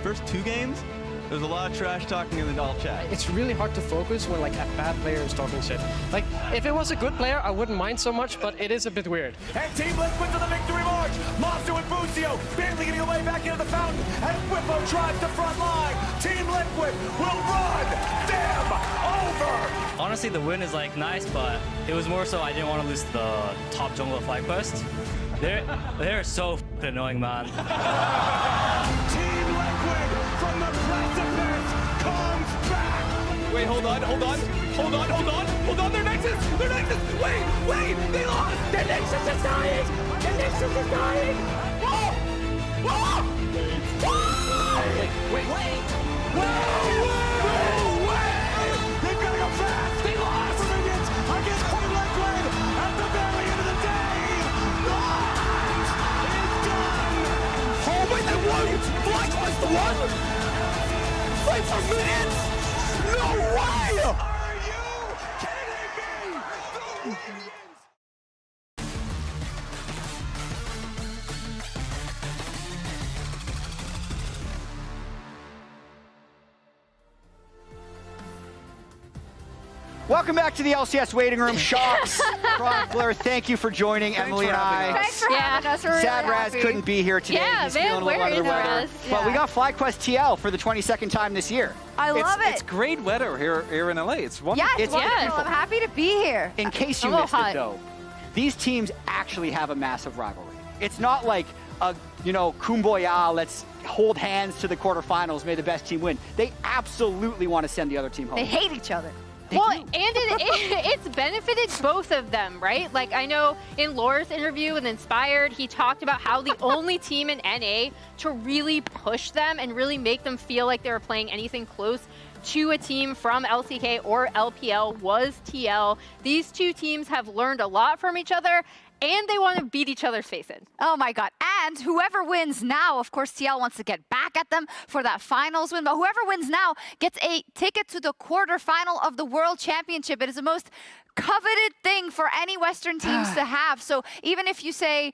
first 2 games, there's a lot of trash talking in the all chat. It's really hard to focus when like a bad player is talking shit. Like if it was a good player, I wouldn't mind so much, but it is a bit weird. And Team Liquid to the victory march. Massu and Busio barely getting away back into the fountain. And Bwipo drives the front line. Team Liquid will run them over. Honestly, the win is like nice, but it was more so I didn't want to lose to the top jungle of FlyQuest. They're so f***ing annoying, man. Team Liquid from the precipice comes back. Wait, hold on. Their Nexus! Wait, they lost! The Nexus is dying. Whoa! Wait. They've got to go fast. They lost. Minions against Team Liquid at the very end of the day. Lives is done. Oh, wait, they won! FlyQuest won! Wait, for minutes? No way! Are you kidding me? The Minions. Welcome back to the LCS waiting room. Shox, Chronicler, thank you for joining Emily and I. Thanks for having us. We're really Sad Raz happy. couldn't be here today. Yeah, He's man, feeling a little where under the is weather. Raz? But we Yeah. got FlyQuest TL for the 22nd time this year. I love It's great weather here in LA. It's wonderful. Yeah, It's wonderful. beautiful. I'm happy to be here. In case you I'm a missed little it, though, these teams actually have a massive rivalry. It's not like a, kumbaya, let's hold hands to the quarterfinals, may the best team win. They absolutely want to send the other team home. They hate each other. Well, and it's benefited both of them, right? Like, I know in Lore's interview with Inspired, he talked about how the only team in NA to really push them and really make them feel like they were playing anything close to a team from LCK or LPL was TL. These two teams have learned a lot from each other, and they want to beat each other's face in. Oh my God. And whoever wins now, of course, TL wants to get back at them for that finals win, but whoever wins now gets a ticket to the quarterfinal of the World Championship. It is the most coveted thing for any Western teams to have. So even if you say,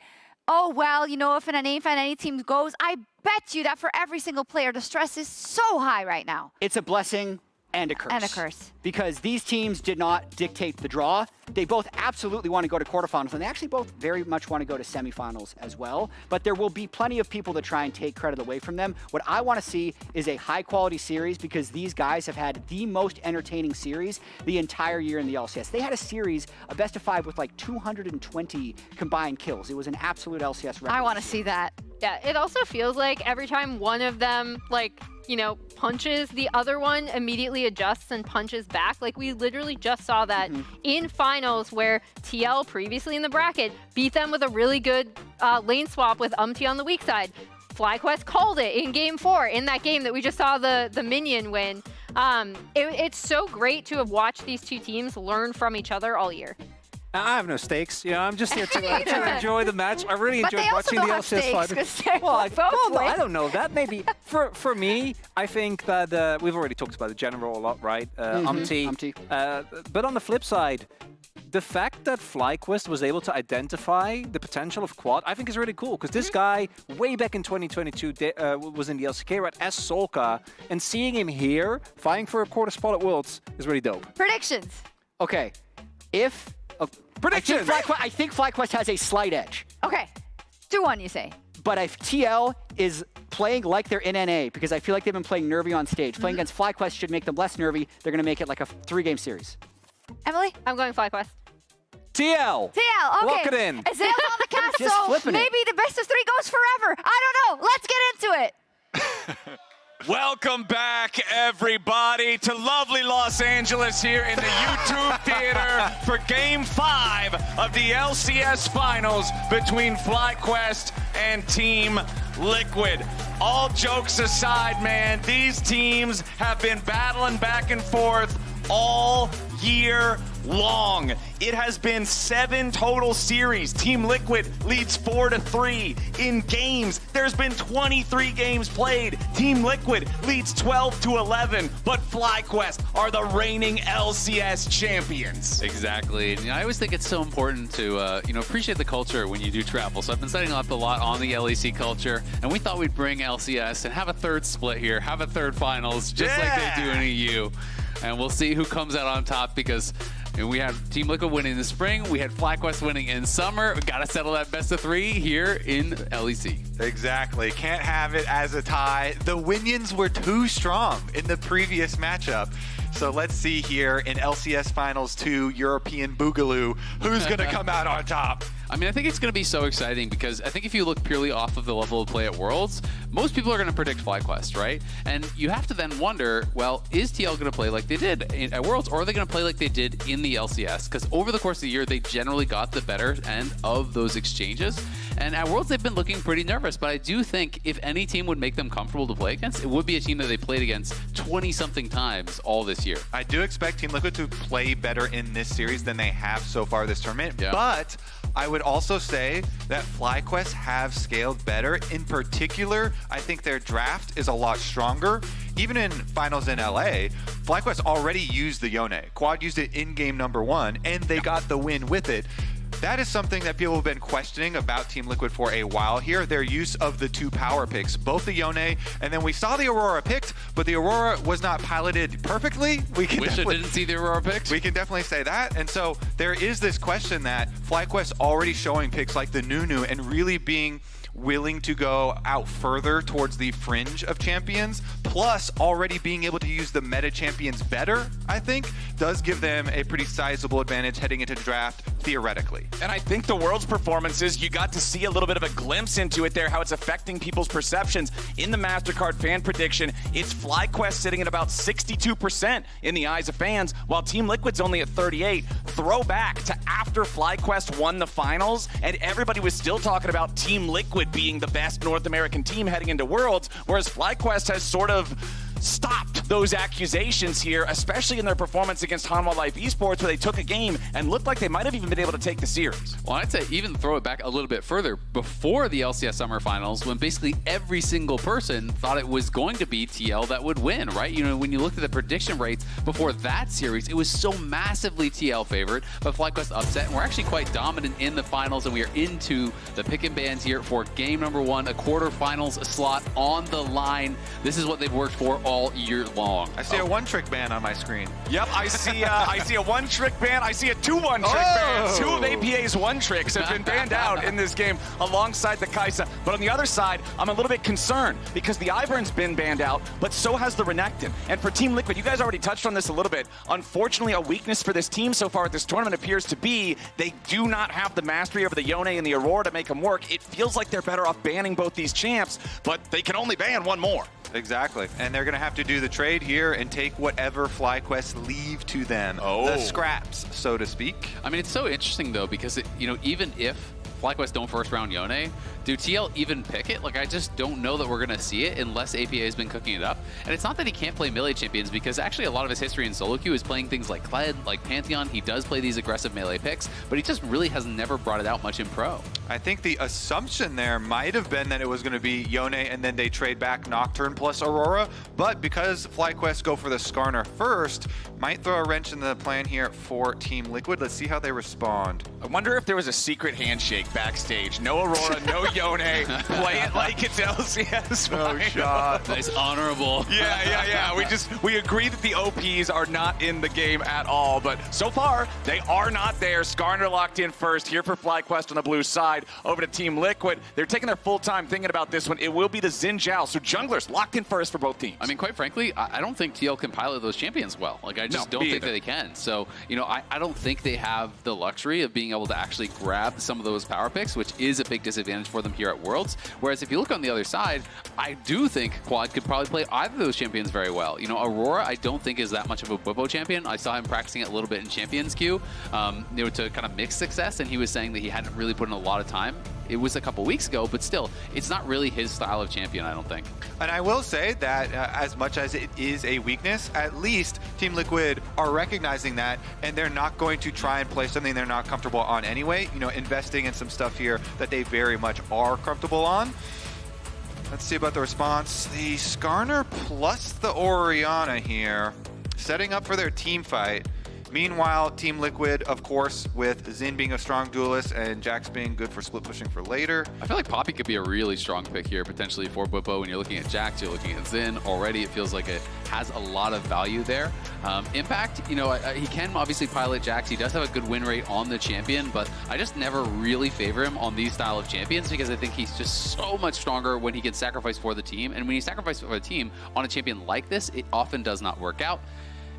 oh, well, if any team goes, I bet you that for every single player, the stress is so high right now. It's a blessing and a curse. And a curse. Because these teams did not dictate the draw. They both absolutely want to go to quarterfinals, and they actually both very much want to go to semifinals as well. But there will be plenty of people that try and take credit away from them. What I want to see is a high-quality series, because these guys have had the most entertaining series the entire year in the LCS. They had a series, a best-of-5 with like 220 combined kills. It was an absolute LCS record. I want to see that. Yeah, it also feels like every time one of them, punches, the other one immediately adjusts and punches back. Like, we literally just saw that in finals where TL, previously in the bracket, beat them with a really good lane swap with UmTi on the weak side. FlyQuest called it in Game 4, in that game that we just saw the minion win. It's so great to have watched these two teams learn from each other all year. I have no stakes. I'm just here to enjoy the match. I really enjoyed watching the LCS fight. Well, I don't know. That maybe for me, I think that we've already talked about the general a lot, right? UmTi. But on the flip side, the fact that FlyQuest was able to identify the potential of Quad, I think is really cool, because this guy, way back in 2022, was in the LCK, right, as Solka, and seeing him here, fighting for a quarter spot at Worlds, is really dope. Predictions. Okay, predictions! I think FlyQuest has a slight edge. Okay, 2-1 you say. But if TL is playing like they're in NA, because I feel like they've been playing nervy on stage, playing against FlyQuest should make them less nervy. They're going to make it like a 3-game series. Emily? I'm going FlyQuest. TL! TL, okay. Lock it in. Azale's on the castle. Maybe the best of 3 goes forever. I don't know. Let's get into it. Welcome back, everybody, to lovely Los Angeles here in the YouTube Theater for Game 5 of the LCS Finals between FlyQuest and Team Liquid. All jokes aside, man, these teams have been battling back and forth all year long. It has been 7 total series. Team Liquid leads 4-3. In games, there's been 23 games played. Team Liquid leads 12-11, but FlyQuest are the reigning LCS champions. Exactly. And I always think it's so important to appreciate the culture when you do travel. So I've been setting up a lot on the LEC culture, and we thought we'd bring LCS and have a third split here, have a third finals, just like they do in EU. And we'll see who comes out on top, because we had Team Liquid winning in the spring, we had FlyQuest winning in summer. We got to settle that best of 3 here in LEC. Exactly. Can't have it as a tie. The Winions were too strong in the previous matchup. So let's see here in LCS Finals 2, European Boogaloo, who's going to come out on top. I mean, I think it's going to be so exciting, because I think if you look purely off of the level of play at Worlds, most people are going to predict FlyQuest, right? And you have to then wonder, well, is TL going to play like they did at Worlds, or are they going to play like they did in the LCS? Because over the course of the year, they generally got the better end of those exchanges. And at Worlds, they've been looking pretty nervous, but I do think if any team would make them comfortable to play against, it would be a team that they played against 20-something times all this year. I do expect Team Liquid to play better in this series than they have so far this tournament, but I would also say that FlyQuest have scaled better. In particular, I think their draft is a lot stronger. Even in finals in LA, FlyQuest already used the Yone. Quad used it in game number 1, and they got the win with it. That is something that people have been questioning about Team Liquid for a while here, their use of the 2 power picks, both the Yone, and then we saw the Aurora picked, but the Aurora was not piloted perfectly. Wish I didn't see the Aurora picked. We can definitely say that, and so there is this question that FlyQuest already showing picks like the Nunu and really being willing to go out further towards the fringe of champions, plus already being able to use the meta champions better, I think, does give them a pretty sizable advantage heading into the draft, theoretically. And I think the World's performances, you got to see a little bit of a glimpse into it there, how it's affecting people's perceptions. In the MasterCard fan prediction, it's FlyQuest sitting at about 62% in the eyes of fans, while Team Liquid's only at 38. Throwback to after FlyQuest won the finals, and everybody was still talking about Team Liquid being the best North American team heading into Worlds, whereas FlyQuest has sort of stopped those accusations here, especially in their performance against Hanwha Life Esports, where they took a game and looked like they might have even been able to take the series. Well, I'd say even throw it back a little bit further, before the LCS Summer Finals, when basically every single person thought it was going to be TL that would win, right? You know, when you looked at the prediction rates before that series, it was so massively TL favored, but FlyQuest upset, and we're actually quite dominant in the finals, and we are into the pick and bans here for game number 1, a quarterfinals slot on the line. This is what they've worked for all year long. I see a one-trick ban on my screen. Yep, I see a one-trick ban. I see a 2 one-trick bans. 2 of APA's one-tricks have been banned out in this game alongside the Kai'Sa. But on the other side, I'm a little bit concerned because the Ivern's been banned out, but so has the Renekton. And for Team Liquid, you guys already touched on this a little bit. Unfortunately, a weakness for this team so far at this tournament appears to be they do not have the mastery over the Yone and the Aurora to make them work. It feels like they're better off banning both these champs, but they can only ban one more. Exactly, and they're going to have to do the trade here and take whatever FlyQuest leave to them. The scraps, so to speak. I mean, it's so interesting, though, because, even if FlyQuest don't first round Yone, do TL even pick it? Like, I just don't know that we're going to see it unless APA has been cooking it up. And it's not that he can't play melee champions, because actually a lot of his history in solo queue is playing things like Kled, like Pantheon. He does play these aggressive melee picks, but he just really has never brought it out much in pro. I think the assumption there might have been that it was going to be Yone and then they trade back Nocturne plus Aurora, but because FlyQuest go for the Skarner first, might throw a wrench in the plan here for Team Liquid. Let's see how they respond. I wonder if there was a secret handshake backstage. No Aurora, no Yone. Play it like it's LCS. No shot. Nice, honorable. Yeah. We agree that the OPs are not in the game at all, but so far they are not there. Skarner locked in first here for FlyQuest on the blue side. Over to Team Liquid. They're taking their full time thinking about this one. It will be the Xin Zhao. So junglers locked in first for both teams. I mean, quite frankly, I don't think TL can pilot those champions well. Like, I just don't think that they can. So, I don't think they have the luxury of being able to actually grab some of those power picks, which is a big disadvantage for them here at Worlds. Whereas if you look on the other side, I do think Quad could probably play either of those champions very well. Aurora, I don't think is that much of a Bwipo champion. I saw him practicing it a little bit in Champions queue, to kind of mix success, and he was saying that he hadn't really put in a lot of of time. It was a couple weeks ago, but still, it's not really his style of champion, I don't think. And I will say that as much as it is a weakness, at least Team Liquid are recognizing that, and they're not going to try and play something they're not comfortable on anyway. You know, investing in some stuff here that they very much are comfortable on. Let's see about the response. The Skarner plus the Orianna here, setting up for their team fight. Meanwhile, Team Liquid, of course, with Xin being a strong duelist and Jax being good for split pushing for later. I feel like Poppy could be a really strong pick here, potentially for Bwipo. When you're looking at Jax, you're looking at Xin. Already, it feels like it has a lot of value there. Impact, you know, he can obviously pilot Jax. He does have a good win rate on the champion, but I just never really favor him on these style of champions because I think he's just so much stronger when he gets sacrificed for the team. And when you sacrifice for the team on a champion like this, it often does not work out.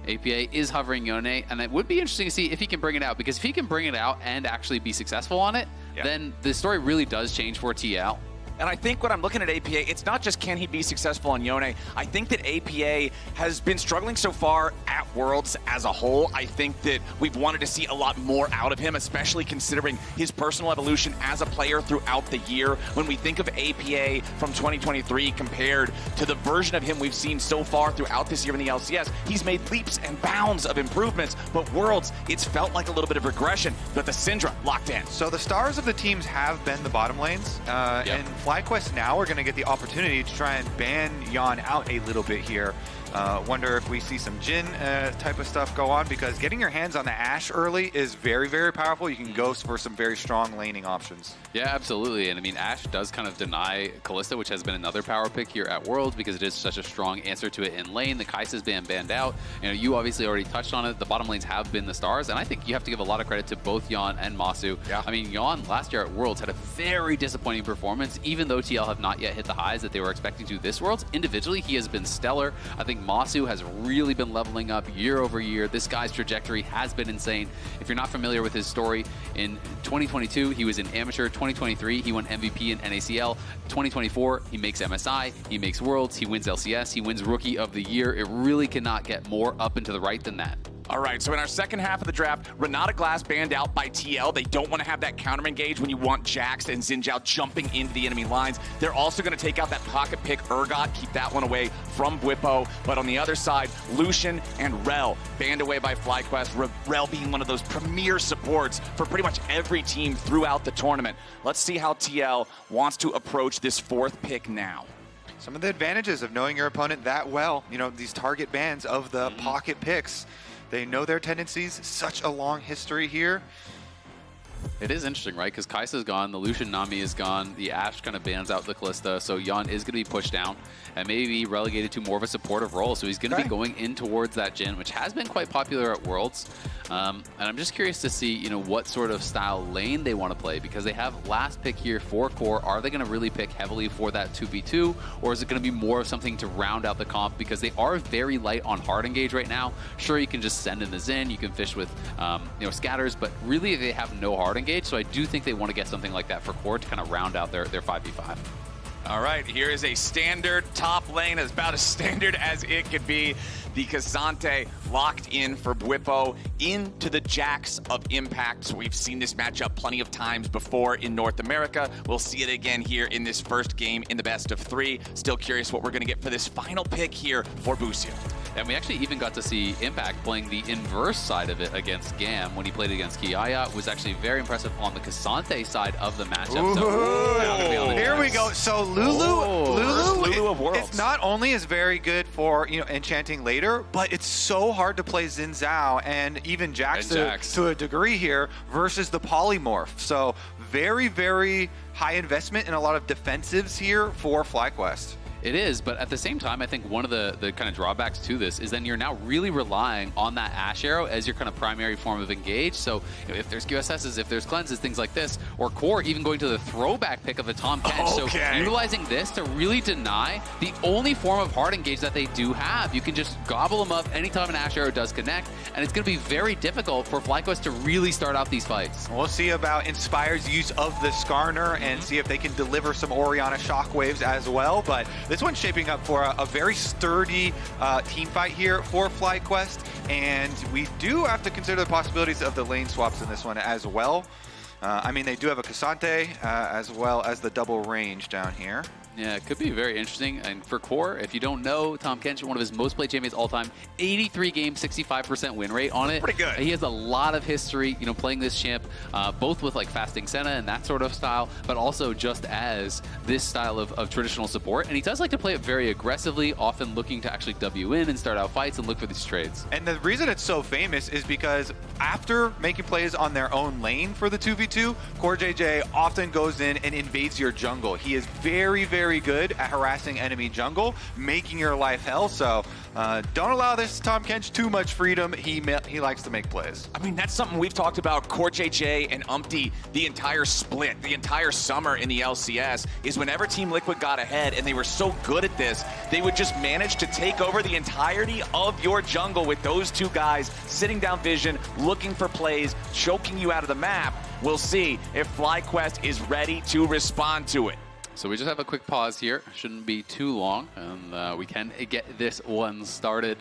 APA is hovering Yone, and it would be interesting to see if he can bring it out, because if he can bring it out and actually be successful on it, then the story really does change for TL. And I think when I'm looking at APA, it's not just can he be successful on Yone. I think that APA has been struggling so far at Worlds as a whole. I think that we've wanted to see a lot more out of him, especially considering his personal evolution as a player throughout the year. When we think of APA from 2023 compared to the version of him we've seen so far throughout this year in the LCS, he's made leaps and bounds of improvements, but Worlds, it's felt like a little bit of regression, but the Syndra locked in. So the stars of the teams have been the bottom lanes, and FlyQuest now are going to get the opportunity to try and ban Yeon out a little bit here. Wonder if we see some Jhin type of stuff go on, because getting your hands on the Ashe early is very, very powerful. You can go for some very strong laning options. Yeah, absolutely. And I mean, Ashe does kind of deny Kalista, which has been another power pick here at Worlds because it is such a strong answer to it in lane. The Kai'Sa's been banned out. You know, you obviously already touched on it. The bottom lanes have been the stars, and I think you have to give a lot of credit to both Yeon and Massu. Yeah. I mean, Yeon last year at Worlds had a very disappointing performance, even though TL have not yet hit the highs that they were expecting to this Worlds. Individually, he has been stellar. I think Massu has really been leveling up year over year. This guy's trajectory has been insane. If you're not familiar with his story, in 2022, he was an amateur. 2023, he won MVP in NACL. 2024, he makes MSI, he makes Worlds, he wins LCS, he wins Rookie of the Year. It really cannot get more up and to the right than that. All right, so in our second half of the draft, Renata Glass banned out by TL. They don't want to have that counter engage when you want Jax and Xin Zhao jumping into the enemy lines. They're also going to take out that pocket pick Urgot, keep that one away from Bwipo. But on the other side, Lucian and Rel banned away by FlyQuest. Rel being one of those premier supports for pretty much every team throughout the tournament. Let's see how TL wants to approach this fourth pick now. Some of the advantages of knowing your opponent that well, you know, these target bans of the pocket picks. They know their tendencies, such a long history here. It is interesting, right? Because Kai'Sa's gone, the Lucian Nami is gone, the Ashe kind of bans out the Kalista, so Yeon is going to be pushed down and maybe relegated to more of a supportive role. So he's going to be going in towards that Jhin, which has been quite popular at Worlds. And I'm just curious to see, you know, what sort of style lane they want to play, because they have last pick here for Core. Are they going to really pick heavily for that 2v2, or is it going to be more of something to round out the comp? Because they are very light on hard engage right now. Sure, you can just send in the Xin, you can fish with, you know, scatters, but really they have no hard engage. So I do think they want to get something like that for Core to kind of round out their 5v5. All right, here is a standard top lane, as about as standard as it could be. The K'Sante locked in for Bwipo into the Jax of Impact. So we've seen this matchup plenty of times before in North America. We'll see it again here in this first game in the best of 3. Still curious what we're going to get for this final pick here for Busio. And we actually even got to see Impact playing the inverse side of it against Gam when he played against Kiaya. It was actually very impressive on the K'Sante side of the matchup. So, here we go. So Lulu of Worlds. It's not only is very good for, you know, enchanting later, but it's so hard to play Xin Zhao and even Jax to a degree here versus the polymorph. So very, very high investment in a lot of defensives here for FlyQuest. It is, but at the same time, I think one of the kind of drawbacks to this is then you're now really relying on that Ashe arrow as your kind of primary form of engage. So you know, if there's QSSs, if there's cleanses, things like this, or Core even going to the throwback pick of a Tahm Kench. So utilizing this to really deny the only form of hard engage that they do have. You can just gobble them up anytime an Ashe arrow does connect, and it's going to be very difficult for FlyQuest to really start out these fights. We'll see about Inspire's use of the Skarner and see if they can deliver some Orianna shockwaves as well, but this one's shaping up for a very sturdy team fight here for FlyQuest, and we do have to consider the possibilities of the lane swaps in this one as well. I mean, they do have a Cassante as well as the double range down here. Yeah, it could be very interesting. And for Core, if you don't know, Tahm Kench, one of his most played champions all time, 83 games, 65% win rate on it. Pretty good. He has a lot of history, you know, playing this champ, both with like fasting Senna and that sort of style, but also just as this style of traditional support. And he does like to play it very aggressively, often looking to actually W in and start out fights and look for these trades. And the reason it's so famous is because after making plays on their own lane for the 2v2, CoreJJ often goes in and invades your jungle. He is very, very good at harassing enemy jungle, making your life hell. So don't allow this Tahm Kench too much freedom. He likes to make plays. I mean, that's something we've talked about CoreJJ and UmTi the entire split, the entire summer in the LCS, is whenever Team Liquid got ahead and they were so good at this, they would just manage to take over the entirety of your jungle with those two guys sitting down vision, looking for plays, choking you out of the map. We'll see if FlyQuest is ready to respond to it. So we just have a quick pause here. Shouldn't be too long, and we can get this one started.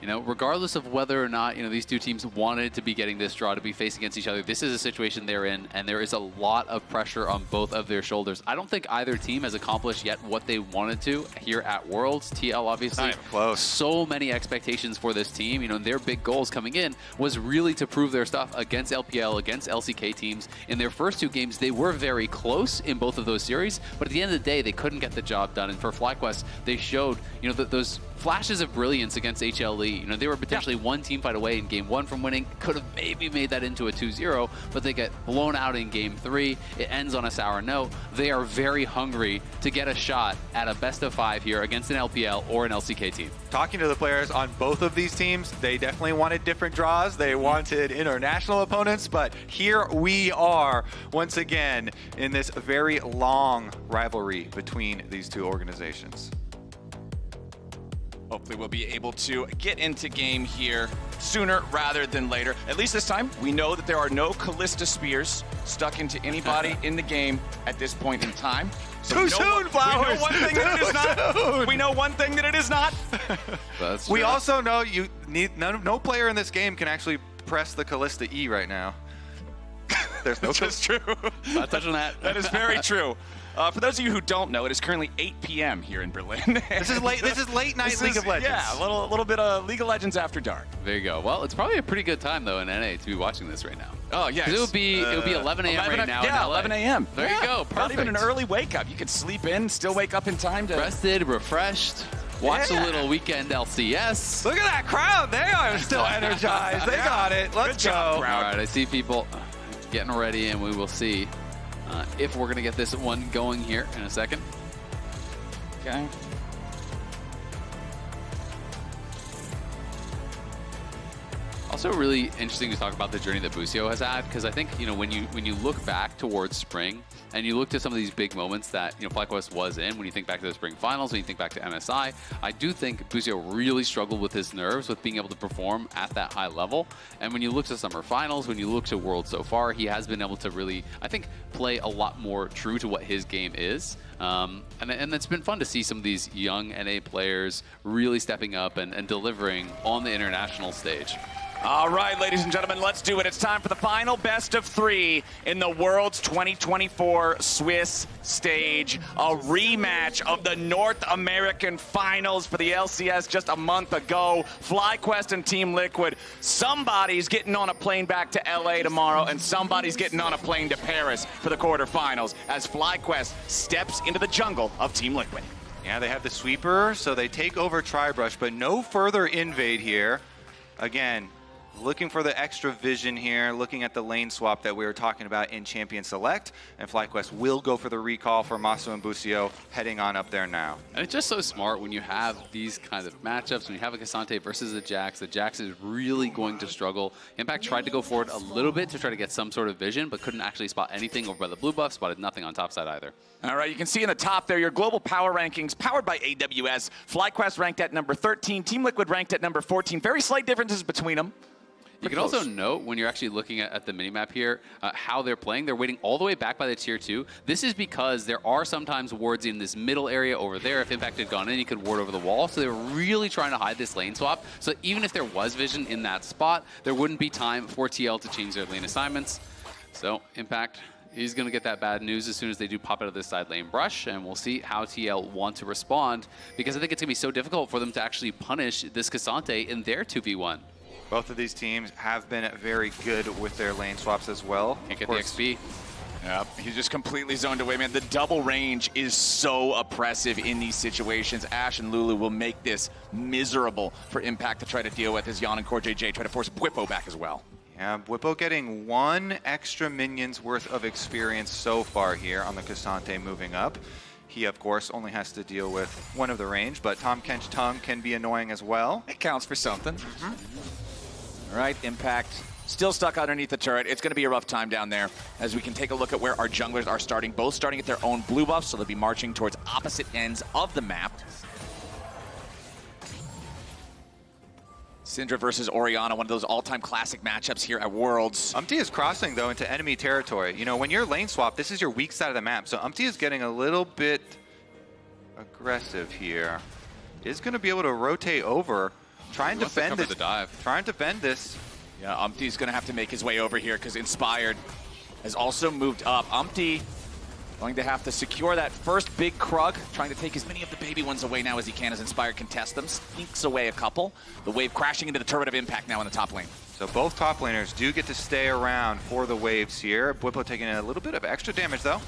You know, regardless of whether or not, you know, these two teams wanted to be getting this draw to be faced against each other, this is a situation they're in, and there is a lot of pressure on both of their shoulders. I don't think either team has accomplished yet what they wanted to here at Worlds. TL, obviously, close. So many expectations for this team. You know, their big goals coming in was really to prove their stuff against LPL, against LCK teams. In their first two games, they were very close in both of those series, but at the end of the day, they couldn't get the job done. And for FlyQuest, they showed, you know, those flashes of brilliance against HLE. You know, they were potentially one team fight away in game 1 from winning. Could have maybe made that into a 2-0, but they get blown out in game 3. It ends on a sour note. They are very hungry to get a shot at a best of 5 here against an LPL or an LCK team. Talking to the players on both of these teams, they definitely wanted different draws. They wanted international opponents, but here we are once again in this very long rivalry between these two organizations. Hopefully we'll be able to get into game here sooner rather than later. At least this time, we know that there are no Callista Spears stuck into anybody in the game at this point in time. So Too soon, Flowers! We know one thing that it is not. We know one thing that it is not. That's we true. also know you need no player in this game can actually press the Callista E right now. There's no. That's true. Not touching that. That is very true. For those of you who don't know, it is currently 8 p.m. here in Berlin. This is late night League of Legends. Yeah, a little bit of League of Legends after dark. There you go. Well, it's probably a pretty good time though in NA to be watching this right now. Oh yeah, it would be 11 a.m. right now. Yeah, in LA. 11 a.m. There you go. Perfect. Not even an early wake up. You could sleep in, still wake up in time to Rested, refreshed. Watch a little weekend LCS. Look at that crowd. They are still energized. They got it. Let's go. job, crowd. All right, I see people getting ready, and we will see if we're going to get this one going here in a second. Okay. Also really interesting to talk about the journey that Busio has had, because I think, you know, when you look back towards spring and you look to some of these big moments that, you know, FlyQuest was in, when you think back to the spring finals, when you think back to MSI, I do think Busio really struggled with his nerves with being able to perform at that high level. And when you look to summer finals, when you look to Worlds so far, he has been able to really, I think, play a lot more true to what his game is. And it's been fun to see some of these young NA players really stepping up and delivering on the international stage. All right, ladies and gentlemen, let's do it. It's time for the final best of 3 in the World's 2024 Swiss stage. A rematch of the North American Finals for the LCS just a month ago. FlyQuest and Team Liquid. Somebody's getting on a plane back to LA tomorrow, and somebody's getting on a plane to Paris for the quarterfinals as FlyQuest steps into the jungle of Team Liquid. Yeah, they have the sweeper, so they take over Tribrush, but no further invade here. Again, looking for the extra vision here, looking at the lane swap that we were talking about in Champion Select, and FlyQuest will go for the recall for Massu and Busio heading on up there now. And it's just so smart when you have these kinds of matchups, when you have a Cassante versus a Jax. The Jax is really going to struggle. Impact tried to go forward a little bit to try to get some sort of vision, but couldn't actually spot anything over by the blue buff, spotted nothing on top side either. All right, you can see in the top there your global power rankings powered by AWS. FlyQuest ranked at number 13, Team Liquid ranked at number 14. Very slight differences between them. You can also note when you're actually looking at the minimap here, how they're playing. They're waiting all the way back by the tier 2. This is because there are sometimes wards in this middle area over there. If Impact had gone in, he could ward over the wall. So they're really trying to hide this lane swap. So even if there was vision in that spot, there wouldn't be time for TL to change their lane assignments. So Impact, he's going to get that bad news as soon as they do pop out of this side lane brush, and we'll see how TL want to respond, because I think it's going to be so difficult for them to actually punish this Cassante in their 2v1. Both of these teams have been very good with their lane swaps as well. Can't get the XP. Yep, he's just completely zoned away, man. The double range is so oppressive in these situations. Ashe and Lulu will make this miserable for Impact to try to deal with as Yeon and CoreJJ try to force Bwipo back as well. Yeah, Bwipo getting 1 extra minion's worth of experience so far here on the Cassante moving up. He, of course, only has to deal with one of the range, but Tahm, Kench, tongue can be annoying as well. It counts for something. All right, Impact still stuck underneath the turret. It's going to be a rough time down there as we can take a look at where our junglers are starting, both starting at their own blue buffs, so they'll be marching towards opposite ends of the map. Syndra versus Orianna, one of those all-time classic matchups here at Worlds. UmTi is crossing, though, into enemy territory. You know, when you're lane swap, this is your weak side of the map, so UmTi is getting a little bit aggressive here. Is going to be able to rotate over, try and defend this. Try and defend this. Yeah, UmTi's going to have to make his way over here because Inspired has also moved up. UmTi going to have to secure that first big Krug, trying to take as many of the baby ones away now as he can as Inspired contest them. Sneaks away a couple. The wave crashing into the turret of Impact now in the top lane. So both top laners do get to stay around for the waves here. Bwipo taking a little bit of extra damage, though.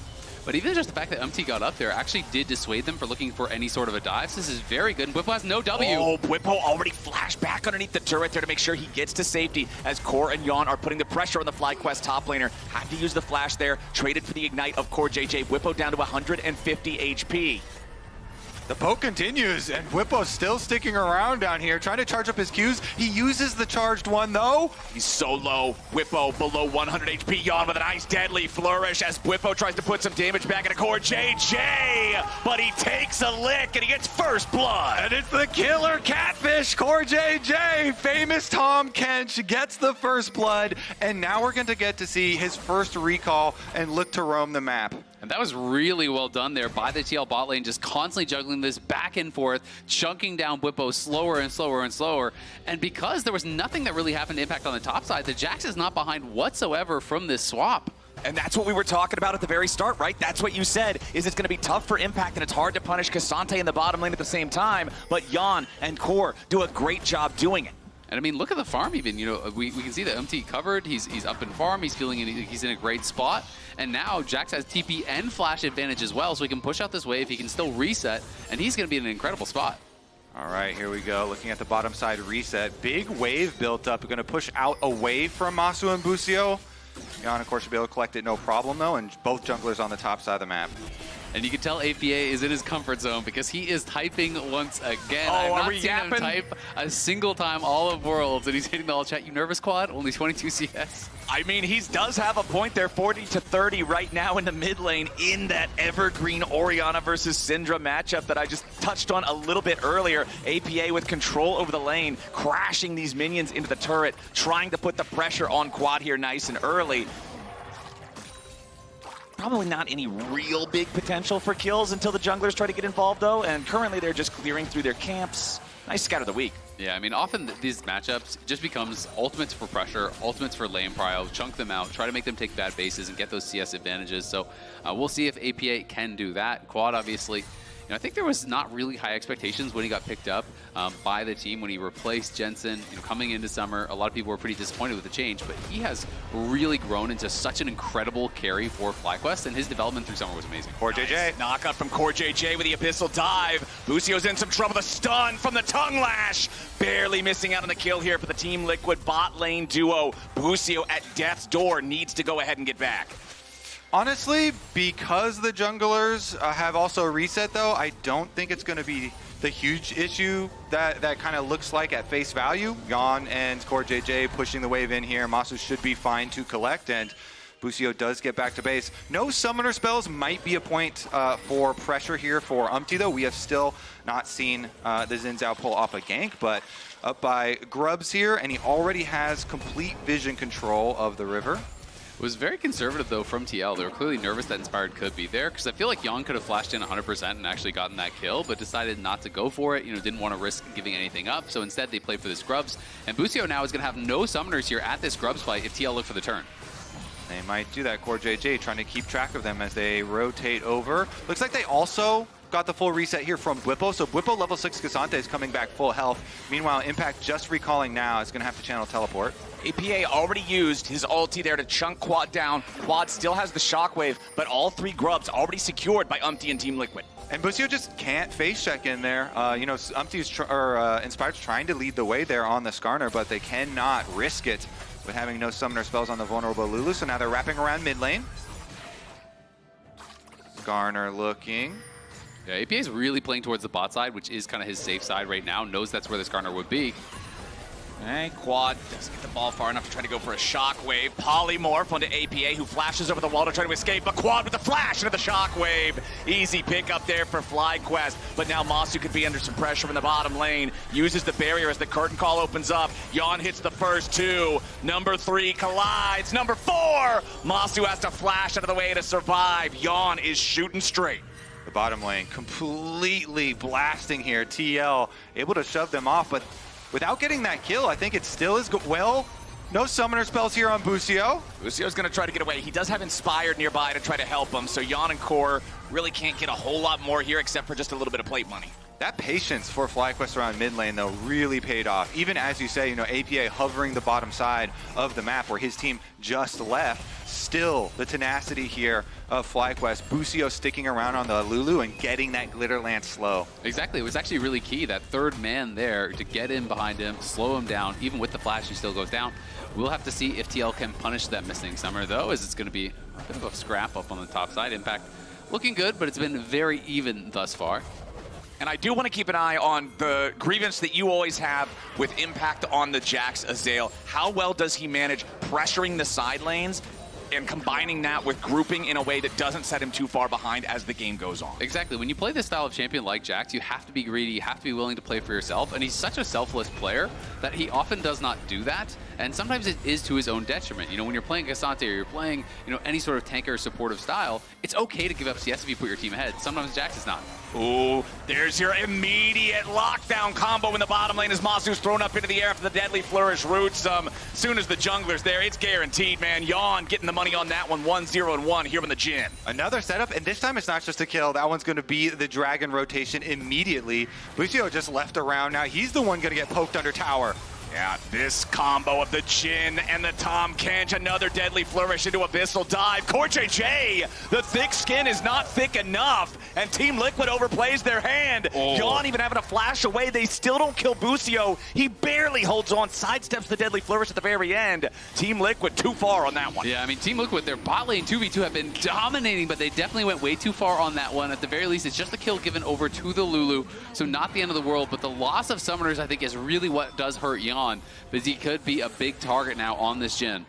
But even just the fact that UmTi got up there actually did dissuade them for looking for any sort of a dive. So this is very good. And Bwipo has no W. Oh, Bwipo already flashed back underneath the turret there to make sure he gets to safety as Core and Yeon are putting the pressure on the FlyQuest top laner. Had to use the flash there, traded for the ignite of CoreJJ. Bwipo down to 150 HP. The poke continues, and Bwipo's still sticking around down here, trying to charge up his Qs. He uses the charged one, though. He's so low. Bwipo below 100 HP. Yeon with a nice deadly flourish as Bwipo tries to put some damage back into CoreJJ, but he takes a lick and he gets first blood. And it's the killer catfish, CoreJJ. Famous Tahm Kench gets the first blood, and now we're going to get to see his first recall and look to roam the map. And that was really well done there by the TL bot lane, just constantly juggling this back and forth, chunking down Bwipo slower and slower and slower. And because there was nothing that really happened to Impact on the top side, the Jax is not behind whatsoever from this swap. And that's what we were talking about at the very start, right? That's what you said, is it's going to be tough for Impact and it's hard to punish Cassante in the bottom lane at the same time. But Yeon and Core do a great job doing it. And I mean, look at the farm even, you know, we can see that UmTi covered, he's up in farm, he's in a great spot. And now Jax has TP and flash advantage as well, so he can push out this wave, he can still reset, and he's going to be in an incredible spot. All right, here we go. Looking at the bottom side reset. Big wave built up. We're going to push out away from Massu and Busio. Yeon, of course, should be able to collect it no problem, though, and both junglers on the top side of the map. And you can tell APA is in his comfort zone because he is typing once again. Oh, I've not are we seen him yapping? type a single time all of Worlds, and he's hitting the all chat. You nervous, Quad? Only 22 CS. I mean, he does have a point there, 40 to 30 right now in the mid lane in that evergreen Orianna versus Syndra matchup that I just touched on a little bit earlier. APA with control over the lane, crashing these minions into the turret, trying to put the pressure on Quad here nice and early. Probably not any real big potential for kills until the junglers try to get involved, though, and currently they're just clearing through their camps. Nice scout of the week. Yeah, I mean, often these matchups just becomes ultimates for pressure, ultimates for lane prio, chunk them out, try to make them take bad bases and get those CS advantages. So we'll see if APA can do that. Quad, obviously, you know, I think there was not really high expectations when he got picked up by the team, when he replaced Jensen. You know, coming into summer, a lot of people were pretty disappointed with the change, but he has really grown into such an incredible carry for FlyQuest, and his development through summer was amazing. CoreJJ. Nice knockout from CoreJJ with the Abyssal dive. Busio's in some trouble. The stun from the tongue lash. Barely missing out on the kill here for the Team Liquid bot lane duo. Busio at death's door needs to go ahead and get back. Honestly, because the junglers have also reset, though, I don't think it's going to be the huge issue that kind of looks like at face value. Yeon and CoreJJ pushing the wave in here. Massu should be fine to collect, and Busio does get back to base. No summoner spells might be a point for pressure here for UmTi, though. We have still not seen the Xin Zhao pull off a gank, but up by Grubs here, and he already has complete vision control of the river. It was very conservative, though, from TL. They were clearly nervous that Inspired could be there, because I feel like Yeon could have flashed in 100% and actually gotten that kill, but decided not to go for it. You know, didn't want to risk giving anything up, so instead they played for the Scrubs. And Busio now is going to have no summoners here at this Scrubs fight if TL look for the turn. they might do that. CoreJJ trying to keep track of them as they rotate over. Looks like they also got the full reset here from Bwipo. So Bwipo level 6 Cassante is coming back full health. Meanwhile, Impact just recalling now is going to have to channel teleport. APA already used his ulti there to chunk Quad down. Quad still has the shockwave, but all 3 grubs already secured by UmTi and Team Liquid. And Busio just can't face check in there. You know, UmTi's Inspired's trying to lead the way there on the Skarner, but they cannot risk it with having no summoner spells on the vulnerable Lulu. So now they're wrapping around mid lane. Skarner looking. Yeah, APA is really playing towards the bot side, which is kind of his safe side right now. Knows that's where the Skarner would be. Hey, Quad doesn't get the ball far enough to try to go for a shockwave. Polymorph onto APA, who flashes over the wall to try to escape, but Quad with the flash into the shockwave. Easy pick up there for FlyQuest, but now Massu could be under some pressure in the bottom lane. Uses the barrier as the curtain call opens up. Yeon hits the first 2. Number 3 collides. Number 4, Massu has to flash out of the way to survive. Yeon is shooting straight. The bottom lane completely blasting here. TL able to shove them off, but without getting that kill, I think it still is good. Well, no summoner spells here on Busio. Busio's going to try to get away. He does have Inspired nearby to try to help him, so Yeon and Core really can't get a whole lot more here except for just a little bit of plate money. That patience for FlyQuest around mid lane, though, really paid off. Even as you say, you know, APA hovering the bottom side of the map where his team just left. Still, the tenacity here of FlyQuest. Busio sticking around on the Lulu and getting that glitter lance slow. Exactly. It was actually really key, that third man there, to get in behind him, slow him down. Even with the flash, he still goes down. We'll have to see if TL can punish that missing summer, though, as it's going to be a bit of a scrap up on the top side. Impact looking good, but it's been very even thus far. And I do want to keep an eye on the grievance that you always have with Impact on the Jax Azael. How well does he manage pressuring the side lanes and combining that with grouping in a way that doesn't set him too far behind as the game goes on? Exactly. When you play this style of champion like Jax, you have to be greedy, you have to be willing to play for yourself, and he's such a selfless player that he often does not do that, and sometimes it is to his own detriment. You know, when you're playing Cassante or you're playing, you know, any sort of tanker supportive style, it's okay to give up CS if you put your team ahead. Sometimes Jax is not. Ooh, there's your immediate lockdown combo in the bottom lane as Massu's thrown up into the air after the deadly flourish roots. Soon as the jungler's there, it's guaranteed, man. Yeon getting the money on that one, 1-0-1 here on the Jhin. Another setup, and this time it's not just a kill. That one's going to be the dragon rotation immediately. Busio just left around. Now he's the one going to get poked under tower. Yeah, this combo of the Jhin and the Tahm Kench, another deadly flourish into Abyssal Dive. CoreJJ, the thick skin is not thick enough, and Team Liquid overplays their hand. Yeon even having to flash away. They still don't kill Busio. He barely holds on, sidesteps the deadly flourish at the very end. Team Liquid too far on that one. Yeah, I mean, Team Liquid, their bot lane 2v2 have been dominating, but they definitely went way too far on that one. At the very least, it's just a kill given over to the Lulu, so not the end of the world, but the loss of summoners, I think, is really what does hurt Yeon. Because he could be a big target now on this Jhin.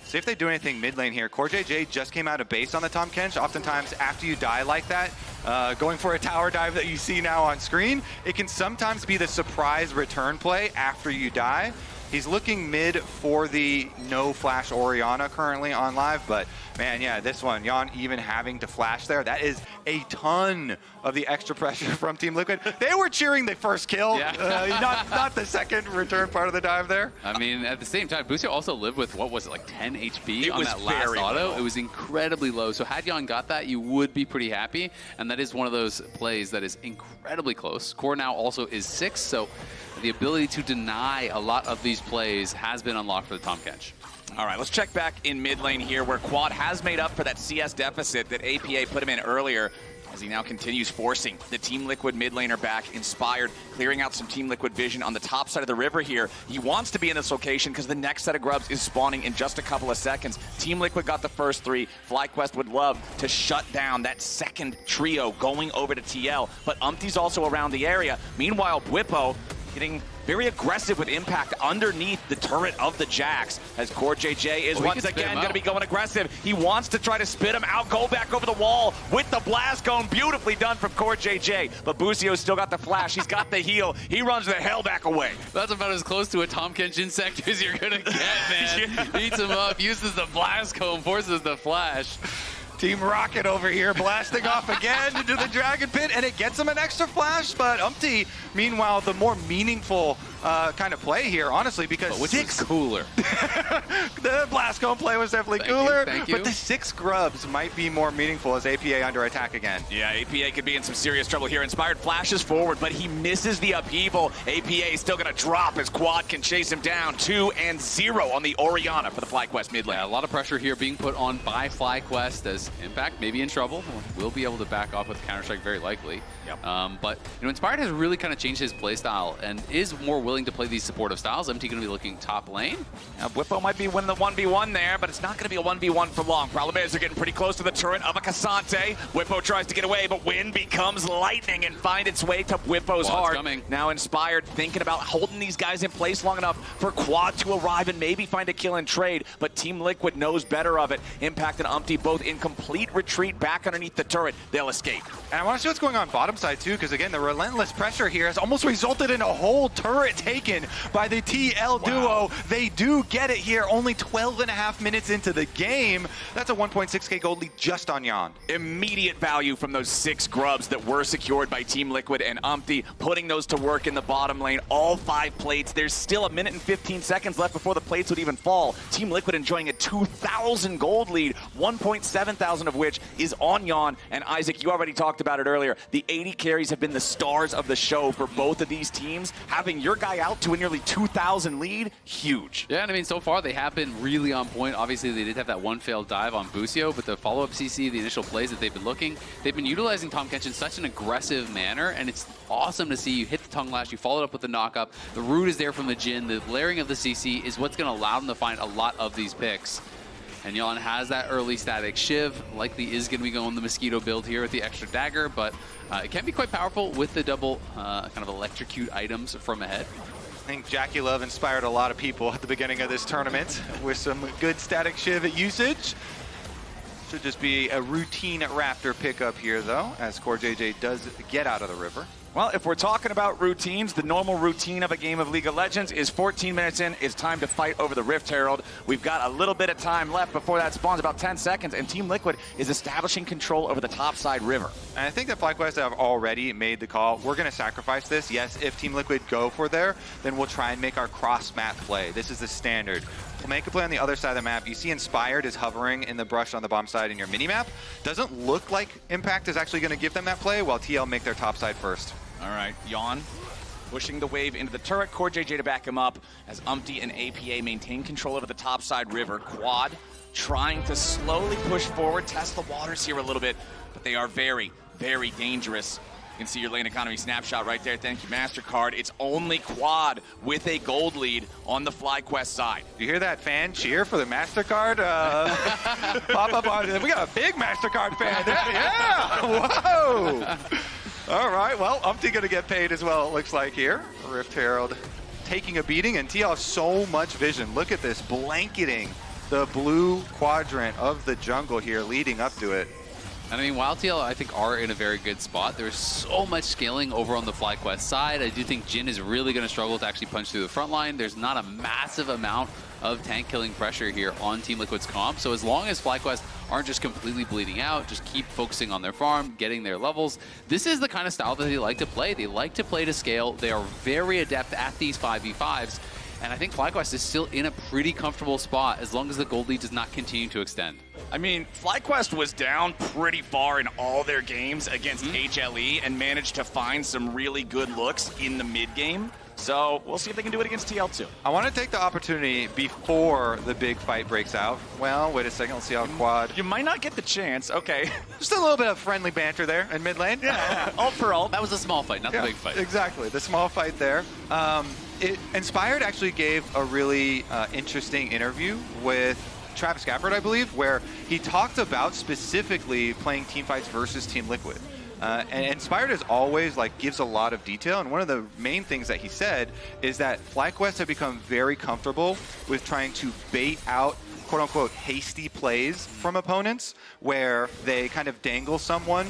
See if they do anything mid lane here. CoreJJ just came out of base on the Tahm Kench. Oftentimes, after you die like that, going for a tower dive that you see now on screen, it can sometimes be the surprise return play after you die. He's looking mid for the no flash Orianna currently on live, but man, yeah, this one, Yeon even having to flash there, that is a ton of the extra pressure from Team Liquid. They were cheering the first kill, yeah. not the second return part of the dive there. I mean, at the same time, Busio also lived with, what was it, like 10 HP on that last auto? Low. It was incredibly low. So had Yeon got that, you would be pretty happy. And that is one of those plays that is incredibly close. Core now also is 6, so the ability to deny a lot of these plays has been unlocked for the Tahm Kench. All right, let's check back in mid lane here where Quad has made up for that CS deficit that APA put him in earlier as he now continues forcing the Team Liquid mid laner back, Inspired, clearing out some Team Liquid vision on the top side of the river here. He wants to be in this location because the next set of grubs is spawning in just a couple of seconds. Team Liquid got the first 3. FlyQuest would love to shut down that second trio going over to TL, but UmTi's also around the area. Meanwhile, Bwipo getting very aggressive with Impact underneath the turret of the Jax as CoreJJ is once again going to be going aggressive. He wants to try to spit him out, go back over the wall with the blast cone. Beautifully done from CoreJJ, but Busio's still got the flash. He's got the heal. He runs the hell back away. That's about as close to a Tahm Kench insect as you're going to get, man. Yeah. Eats him up, uses the blast cone, forces the flash. Team Rocket over here blasting off again into the Dragon Pit, and it gets him an extra flash, but UmTi, meanwhile, the more meaningful kind of play here, honestly, because but which was cooler. The blast cone play was definitely cooler, but the 6 grubs might be more meaningful as APA under attack again. Yeah, APA could be in some serious trouble here. Inspired flashes forward, but he misses the upheaval. APA is still going to drop as Quad can chase him down. 2-0 on the Orianna for the FlyQuest mid lane. Yeah, a lot of pressure here being put on by FlyQuest as Impact may be in trouble. We'll be able to back off with Counter-Strike very likely. Yep. But Inspired has really kind of changed his play style and is more willing to play these supportive styles. UmTi going to be looking top lane. Now, Bwipo might be win the 1v1 there, but it's not going to be a 1v1 for long. Problem is, they're getting pretty close to the turret of a Cassante. Bwipo tries to get away, but wind becomes lightning and find its way to Bwipo's heart. Coming. Now Inspired thinking about holding these guys in place long enough for Quad to arrive and maybe find a kill and trade, but Team Liquid knows better of it. Impact and UmTi both in complete retreat back underneath the turret. They'll escape. And I want to see what's going on bottom side too, because again, the relentless pressure here has almost resulted in a whole turret taken by the TL duo. They do get it here, only 12.5 minutes into the game. That's a 1.6k gold lead just on Yeon. Immediate value from those 6 grubs that were secured by Team Liquid and UmTi, putting those to work in the bottom lane. All 5 plates. There's still 1 minute and 15 seconds left before the plates would even fall. Team Liquid enjoying a 2,000 gold lead, 1.7 thousand of which is on Yeon. And Isaac, you already talked about it earlier. The 80 carries have been the stars of the show for both of these teams. Having your guy out to a nearly 2,000 lead, huge. Yeah, and I mean, so far they have been really on point. Obviously, they did have that one failed dive on Busio, but the follow-up CC, the initial plays that they've been looking, they've been utilizing Tahm Kench in such an aggressive manner, and it's awesome to see you hit the tongue lash, you follow it up with the knock-up, the root is there from the Jhin, the layering of the CC is what's going to allow them to find a lot of these picks. And Yeon has that early static shiv, likely is going to be going the Mosquito build here with the extra dagger, but it can be quite powerful with the double kind of electrocute items from ahead. I think Jackie Love inspired a lot of people at the beginning of this tournament with some good static shiv usage. Should just be a routine Raptor pickup here, though, as CoreJJ does get out of the river. Well, if we're talking about routines, the normal routine of a game of League of Legends is 14 minutes in, it's time to fight over the Rift Herald. We've got a little bit of time left before that spawns, about 10 seconds, and Team Liquid is establishing control over the topside river. And I think that FlyQuest have already made the call. We're going to sacrifice this. Yes, if Team Liquid go for there, then we'll try and make our cross-map play. This is the standard. We'll make a play on the other side of the map. You see Inspired is hovering in the brush on the bomb side in your mini-map. Doesn't look like Impact is actually going to give them that play, while TL make their top side first. All right, Yeon pushing the wave into the turret. CoreJJ to back him up as UmTi and APA maintain control over the topside river. Quad trying to slowly push forward, test the waters here a little bit, but they are very, very dangerous. You can see your lane economy snapshot right there. Thank you, MasterCard. It's only Quad with a gold lead on the FlyQuest side. You hear that fan cheer for the MasterCard? Pop up on it. We got a big MasterCard fan there. Yeah! Whoa! All right, well, UmTi gonna get paid as well, it looks like here. Rift Herald taking a beating, and TL has so much vision. Look at this, blanketing the blue quadrant of the jungle here, leading up to it. And I mean, while TL, I think, are in a very good spot, there's so much scaling over on the FlyQuest side. I do think Jhin is really going to struggle to actually punch through the front line. There's not a massive amount of tank killing pressure here on Team Liquid's comp. So as long as FlyQuest aren't just completely bleeding out, just keep focusing on their farm, getting their levels, this is the kind of style that they like to play. They like to play to scale. They are very adept at these 5v5s. And I think FlyQuest is still in a pretty comfortable spot as long as the gold lead does not continue to extend. I mean, FlyQuest was down pretty far in all their games against HLE and managed to find some really good looks in the mid game. So we'll see if they can do it against TL2. I want to take the opportunity before the big fight breaks out. Well, wait a second. Let's see how Quad... You might not get the chance. Okay. Just a little bit of friendly banter there in mid lane. Yeah, all for all. That was a small fight, not the big fight. Exactly. The small fight there. Inspired actually gave a really interesting interview with Travis Gafford, I believe, where he talked about specifically playing team fights versus Team Liquid. And Inspired as always gives a lot of detail, and one of the main things that he said is that FlyQuest have become very comfortable with trying to bait out quote-unquote hasty plays from opponents, where they kind of dangle someone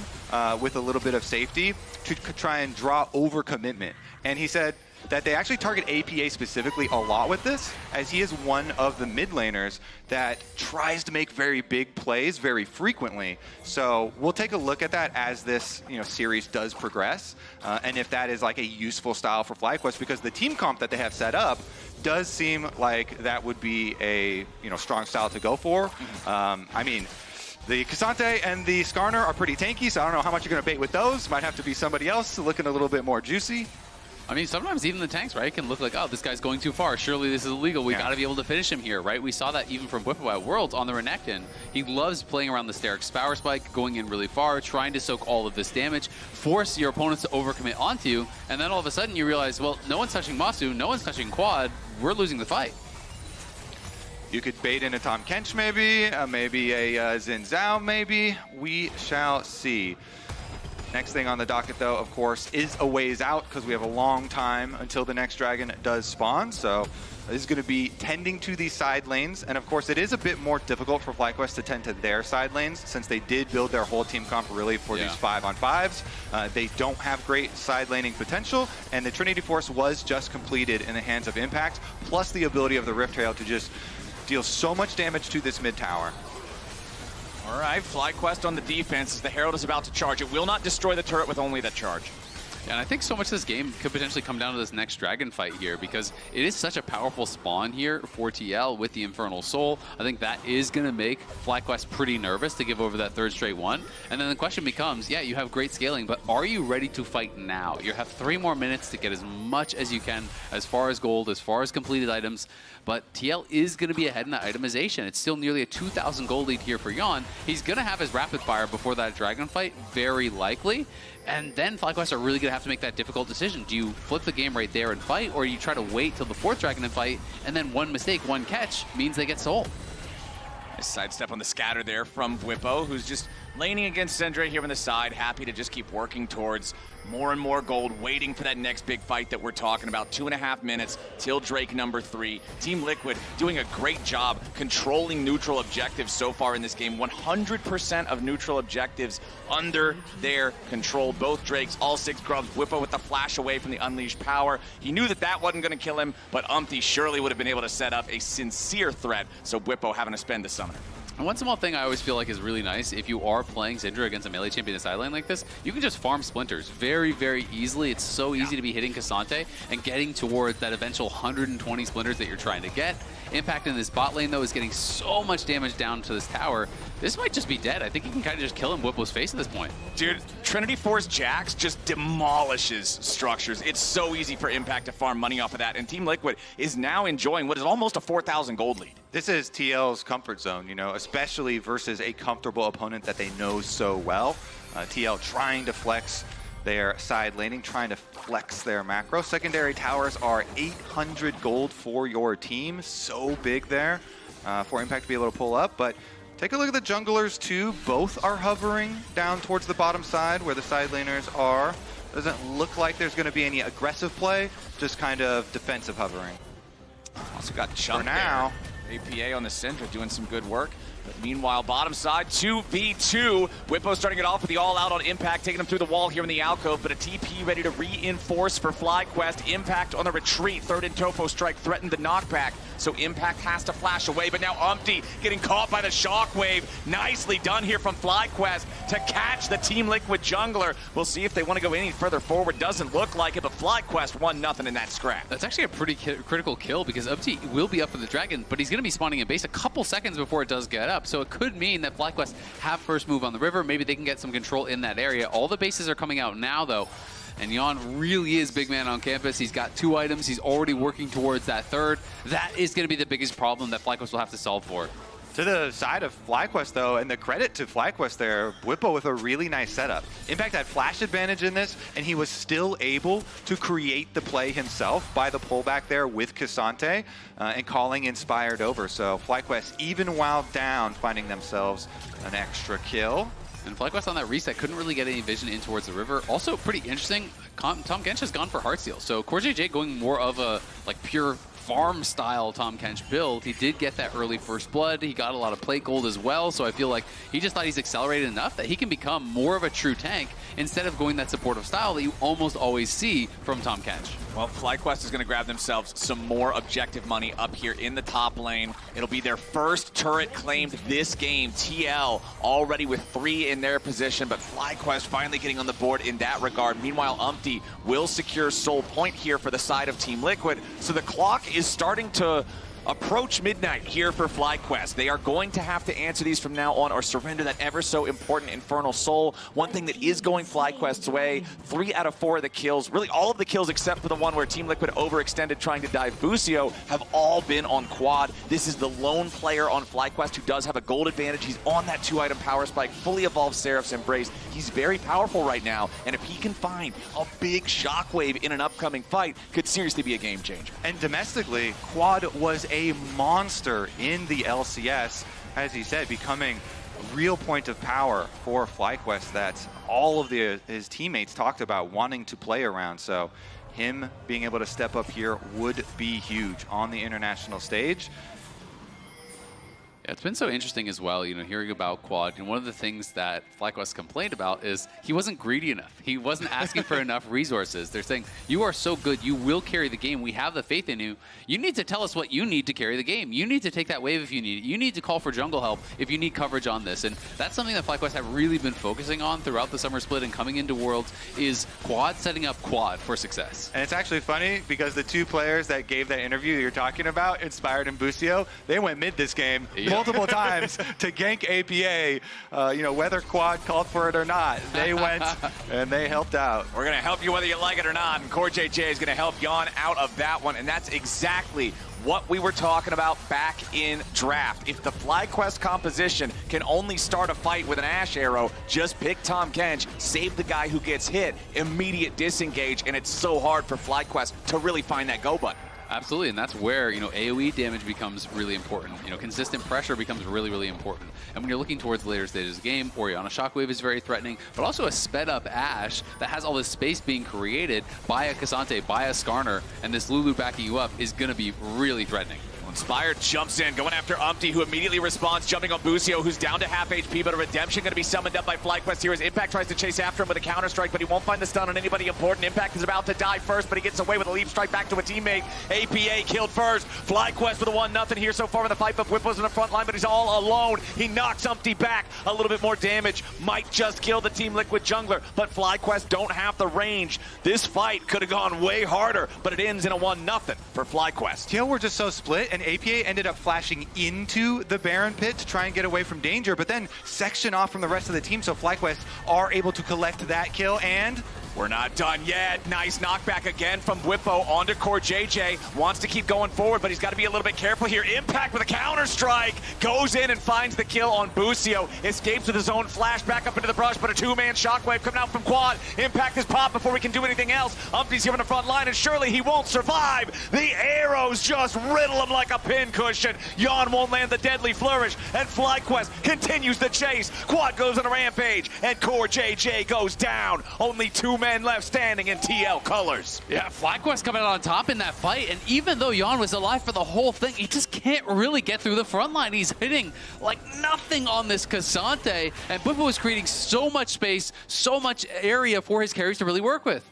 with a little bit of safety to try and draw over commitment. And he said that they actually target APA specifically a lot with this, as he is one of the mid laners that tries to make very big plays very frequently. So we'll take a look at that as this series does progress, and if that is like a useful style for FlyQuest, because the team comp that they have set up does seem like that would be a strong style to go for. I mean, the K'Sante and the Skarner are pretty tanky, so I don't know how much you're going to bait with those. Might have to be somebody else looking a little bit more juicy. I mean, sometimes even the tanks, right, can look like, oh, this guy's going too far. Surely this is illegal. We got to be able to finish him here, right? We saw that even from Bwipo at Worlds on the Renekton. He loves playing around the Sterix Power Spike, going in really far, trying to soak all of this damage, force your opponents to overcommit onto you, and then all of a sudden you realize, well, no one's touching Massu, no one's touching Quad, we're losing the fight. You could bait in a Tahm Kench maybe, maybe a Xin Zhao maybe. We shall see. Next thing on the docket, though, of course, is a ways out, because we have a long time until the next dragon does spawn. So this is going to be tending to these side lanes. And of course, it is a bit more difficult for FlyQuest to tend to their side lanes, since they did build their whole team comp really for these 5-on-5s. They don't have great side laning potential, and the Trinity Force was just completed in the hands of Impact, plus the ability of the Rift Trail to just deal so much damage to this mid tower. All right, FlyQuest on the defense as the Herald is about to charge. It will not destroy the turret with only the charge. And I think so much of this game could potentially come down to this next dragon fight here, because it is such a powerful spawn here for TL with the Infernal Soul. I think that is going to make FlyQuest pretty nervous to give over that third straight one. And then the question becomes, yeah, you have great scaling, but are you ready to fight now? You have 3 more minutes to get as much as you can, as far as gold, as far as completed items. But TL is going to be ahead in the itemization. It's still nearly a 2,000 gold lead here for Yeon. He's going to have his rapid fire before that dragon fight, very likely. And then FlyQuest are really going to have to make that difficult decision. Do you flip the game right there and fight, or do you try to wait till the 4th dragon and fight, and then one mistake, one catch means they get sold? Nice sidestep on the scatter there from Bwipo, who's just laning against Syndra here on the side, happy to just keep working towards more and more gold, waiting for that next big fight that we're talking about. 2.5 minutes till Drake number 3. Team Liquid doing a great job controlling neutral objectives so far in this game. 100% of neutral objectives under their control. Both Drakes, all 6 grubs. Bwipo with the flash away from the unleashed power. He knew that that wasn't going to kill him, but UmTi surely would have been able to set up a sincere threat, so Bwipo having to spend the summoner. And one small thing I always feel like is really nice, if you are playing Syndra against a melee champion in side lane like this, you can just farm splinters very, very easily. It's so easy to be hitting K'Sante and getting towards that eventual 120 splinters that you're trying to get. Impact in this bot lane, though, is getting so much damage down to this tower. This might just be dead. I think you can kind of just kill him Bwipo's face at this point. Dude, Trinity Force Jax just demolishes structures. It's so easy for Impact to farm money off of that, and Team Liquid is now enjoying what is almost a 4,000 gold lead. This is TL's comfort zone, especially versus a comfortable opponent that they know so well. TL trying to flex their side laning, trying to flex their macro. Secondary towers are 800 gold for your team. So big there for Impact to be able to pull up. But take a look at the junglers too. Both are hovering down towards the bottom side where the side laners are. Doesn't look like there's going to be any aggressive play, just kind of defensive hovering. Also got Chunk for now. There. APA on the Syndra doing some good work. But meanwhile, bottom side, 2v2. Bwipo starting it off with the all-out on Impact, taking him through the wall here in the alcove, but a TP ready to reinforce for FlyQuest. Impact on the retreat. Third and Tofo strike threatened the knockback, so Impact has to flash away, but now UmTi getting caught by the shockwave. Nicely done here from FlyQuest to catch the Team Liquid jungler. We'll see if they want to go any further forward. Doesn't look like it, but FlyQuest 1-0 in that scrap. That's actually a pretty critical kill, because UmTi will be up for the dragon, but he's going to be spawning in base a couple seconds before it does get up. So it could mean that FlyQuest have first move on the river. Maybe they can get some control in that area. All the bases are coming out now, though. And Yeon really is big man on campus. He's got 2 items. He's already working towards that third. That is going to be the biggest problem that FlyQuest will have to solve for. To the side of FlyQuest, though, and the credit to FlyQuest there, Bwipo with a really nice setup. Impact had flash advantage in this, and he was still able to create the play himself by the pullback there with K'Sante and calling Inspired over. So FlyQuest, even while down, finding themselves an extra kill. And FlyQuest on that reset couldn't really get any vision in towards the river. Also pretty interesting, Tahm Kench has gone for Heartsteel. So CoreJJ going more of a pure farm-style Tahm Kench build. He did get that early first blood. He got a lot of plate gold as well, so I feel like he just thought he's accelerated enough that he can become more of a true tank instead of going that supportive style that you almost always see from Tahm Kench. Well, FlyQuest is going to grab themselves some more objective money up here in the top lane. It'll be their first turret claimed this game. TL already with 3 in their position, but FlyQuest finally getting on the board in that regard. Meanwhile, UmTi will secure Soul Point here for the side of Team Liquid. So the clock is starting to approach midnight here for FlyQuest. They are going to have to answer these from now on or surrender that ever so important Infernal Soul. One thing that is going FlyQuest's way, 3 out of 4 of the kills, really all of the kills except for the one where Team Liquid overextended trying to dive Busio, have all been on quad. This is the lone player on FlyQuest who does have a gold advantage. He's on that 2-item power spike, fully evolved Seraph's Embrace. He's very powerful right now, and if he can find a big shockwave in an upcoming fight, could seriously be a game changer. And domestically, Quad was a monster in the LCS, as he said, becoming a real point of power for FlyQuest that all of his teammates talked about wanting to play around. So him being able to step up here would be huge on the international stage. Yeah, it's been so interesting as well, hearing about Quad. And one of the things that FlyQuest complained about is he wasn't greedy enough. He wasn't asking for enough resources. They're saying, you are so good, you will carry the game. We have the faith in you. You need to tell us what you need to carry the game. You need to take that wave if you need it. You need to call for jungle help if you need coverage on this. And that's something that FlyQuest have really been focusing on throughout the summer split and coming into Worlds is Quad setting up Quad for success. And it's actually funny because the 2 players that gave that interview that you're talking about, Inspired and Busio, they went mid this game. Yeah. Multiple times to gank APA, whether Quad called for it or not. They went and they helped out. We're going to help you whether you like it or not, and CoreJJ is going to help Yeon out of that one, and that's exactly what we were talking about back in draft. If the FlyQuest composition can only start a fight with an Ashe arrow, just pick Tahm Kench, save the guy who gets hit, immediate disengage, and it's so hard for FlyQuest to really find that go button. Absolutely, and that's where, AoE damage becomes really important. Consistent pressure becomes really, really important. And when you're looking towards the later stages of the game, Orianna Shockwave is very threatening, but also a sped-up Ashe that has all this space being created by a K'Sante, by a Skarner, and this Lulu backing you up is going to be really threatening. Inspired jumps in, going after UmTi, who immediately responds, jumping on Busio, who's down to half HP, but a redemption going to be summoned up by FlyQuest here as Impact tries to chase after him with a counter-strike, but he won't find the stun on anybody important. Impact is about to die first, but he gets away with a leap strike back to a teammate. APA killed first. FlyQuest with a 1-0 here so far in the fight, but Bwipo's in the front line, but he's all alone. He knocks UmTi back. A little bit more damage. Might just kill the Team Liquid jungler, but FlyQuest don't have the range. This fight could have gone way harder, but it ends in a 1-0 for FlyQuest. TL were just so split, and APA ended up flashing into the Baron pit to try and get away from danger, but then section off from the rest of the team, so FlyQuest are able to collect that kill, and we're not done yet. Nice knockback again from Bwipo onto CoreJJ. Wants to keep going forward, but he's got to be a little bit careful here. Impact with a counter-strike. Goes in and finds the kill on Busio. Escapes with his own flash back up into the brush, but a 2-man shockwave coming out from Quad. Impact is popped before we can do anything else. UmTi's here on the front line, and surely he won't survive. The arrows just riddle him like a pincushion. Yeon won't land the deadly flourish, and FlyQuest continues the chase. Quad goes on a rampage, and CoreJJ goes down. Only 2 men left standing in TL colors. Yeah, FlyQuest coming out on top in that fight, and even though Yeon was alive for the whole thing, he just can't really get through the front line. He's hitting like nothing on this K'Sante, and Bwipo was creating so much space, so much area for his carries to really work with.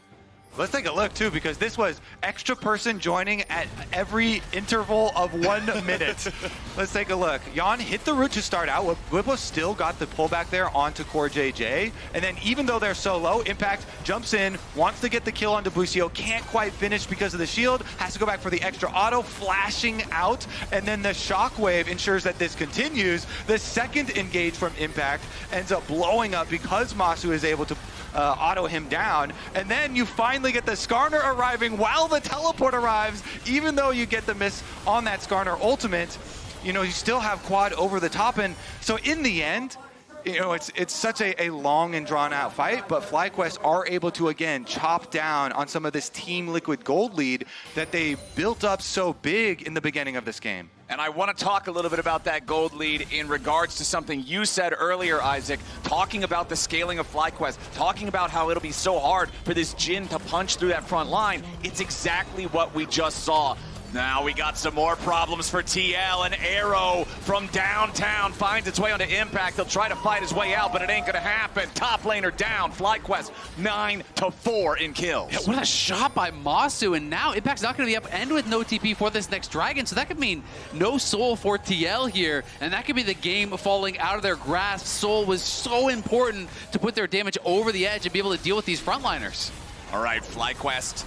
Let's take a look, too, because this was extra person joining at every interval of 1 minute. Let's take a look. Yeon hit the root to start out. Bwipo still got the pullback there onto CoreJJ. And then even though they're so low, Impact jumps in, wants to get the kill onto Busio, can't quite finish because of the shield, has to go back for the extra auto, flashing out, and then the shockwave ensures that this continues. The second engage from Impact ends up blowing up because Massu is able to auto him down, and then you finally get the Skarner arriving while the teleport arrives. Even though you get the miss on that Skarner ultimate, you still have Quad over the top, and so in the end, it's such a long and drawn out fight, but FlyQuest are able to again chop down on some of this Team Liquid gold lead that they built up so big in the beginning of this game. And I want to talk a little bit about that gold lead in regards to something you said earlier, Isaac, talking about the scaling of FlyQuest, talking about how it'll be so hard for this Jhin to punch through that front line. It's exactly what we just saw. Now we got some more problems for TL. An arrow from downtown finds its way onto Impact. He'll try to fight his way out, but it ain't gonna happen. Top laner down. FlyQuest 9-4 in kills. Yeah, what a shot by Massu, and now Impact's not gonna be up and with no TP for this next dragon, so that could mean no soul for TL here, and that could be the game falling out of their grasp. Soul was so important to put their damage over the edge and be able to deal with these frontliners. All right, FlyQuest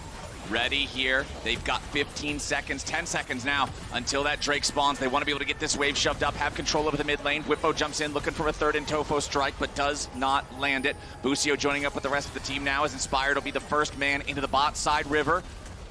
ready here. They've got 15 seconds, 10 seconds now until that Drake spawns. They want to be able to get this wave shoved up, have control over the mid lane. Bwipo jumps in looking for a third Intofo strike, but does not land it. Busio joining up with the rest of the team now as Inspired will be the first man into the bot side river.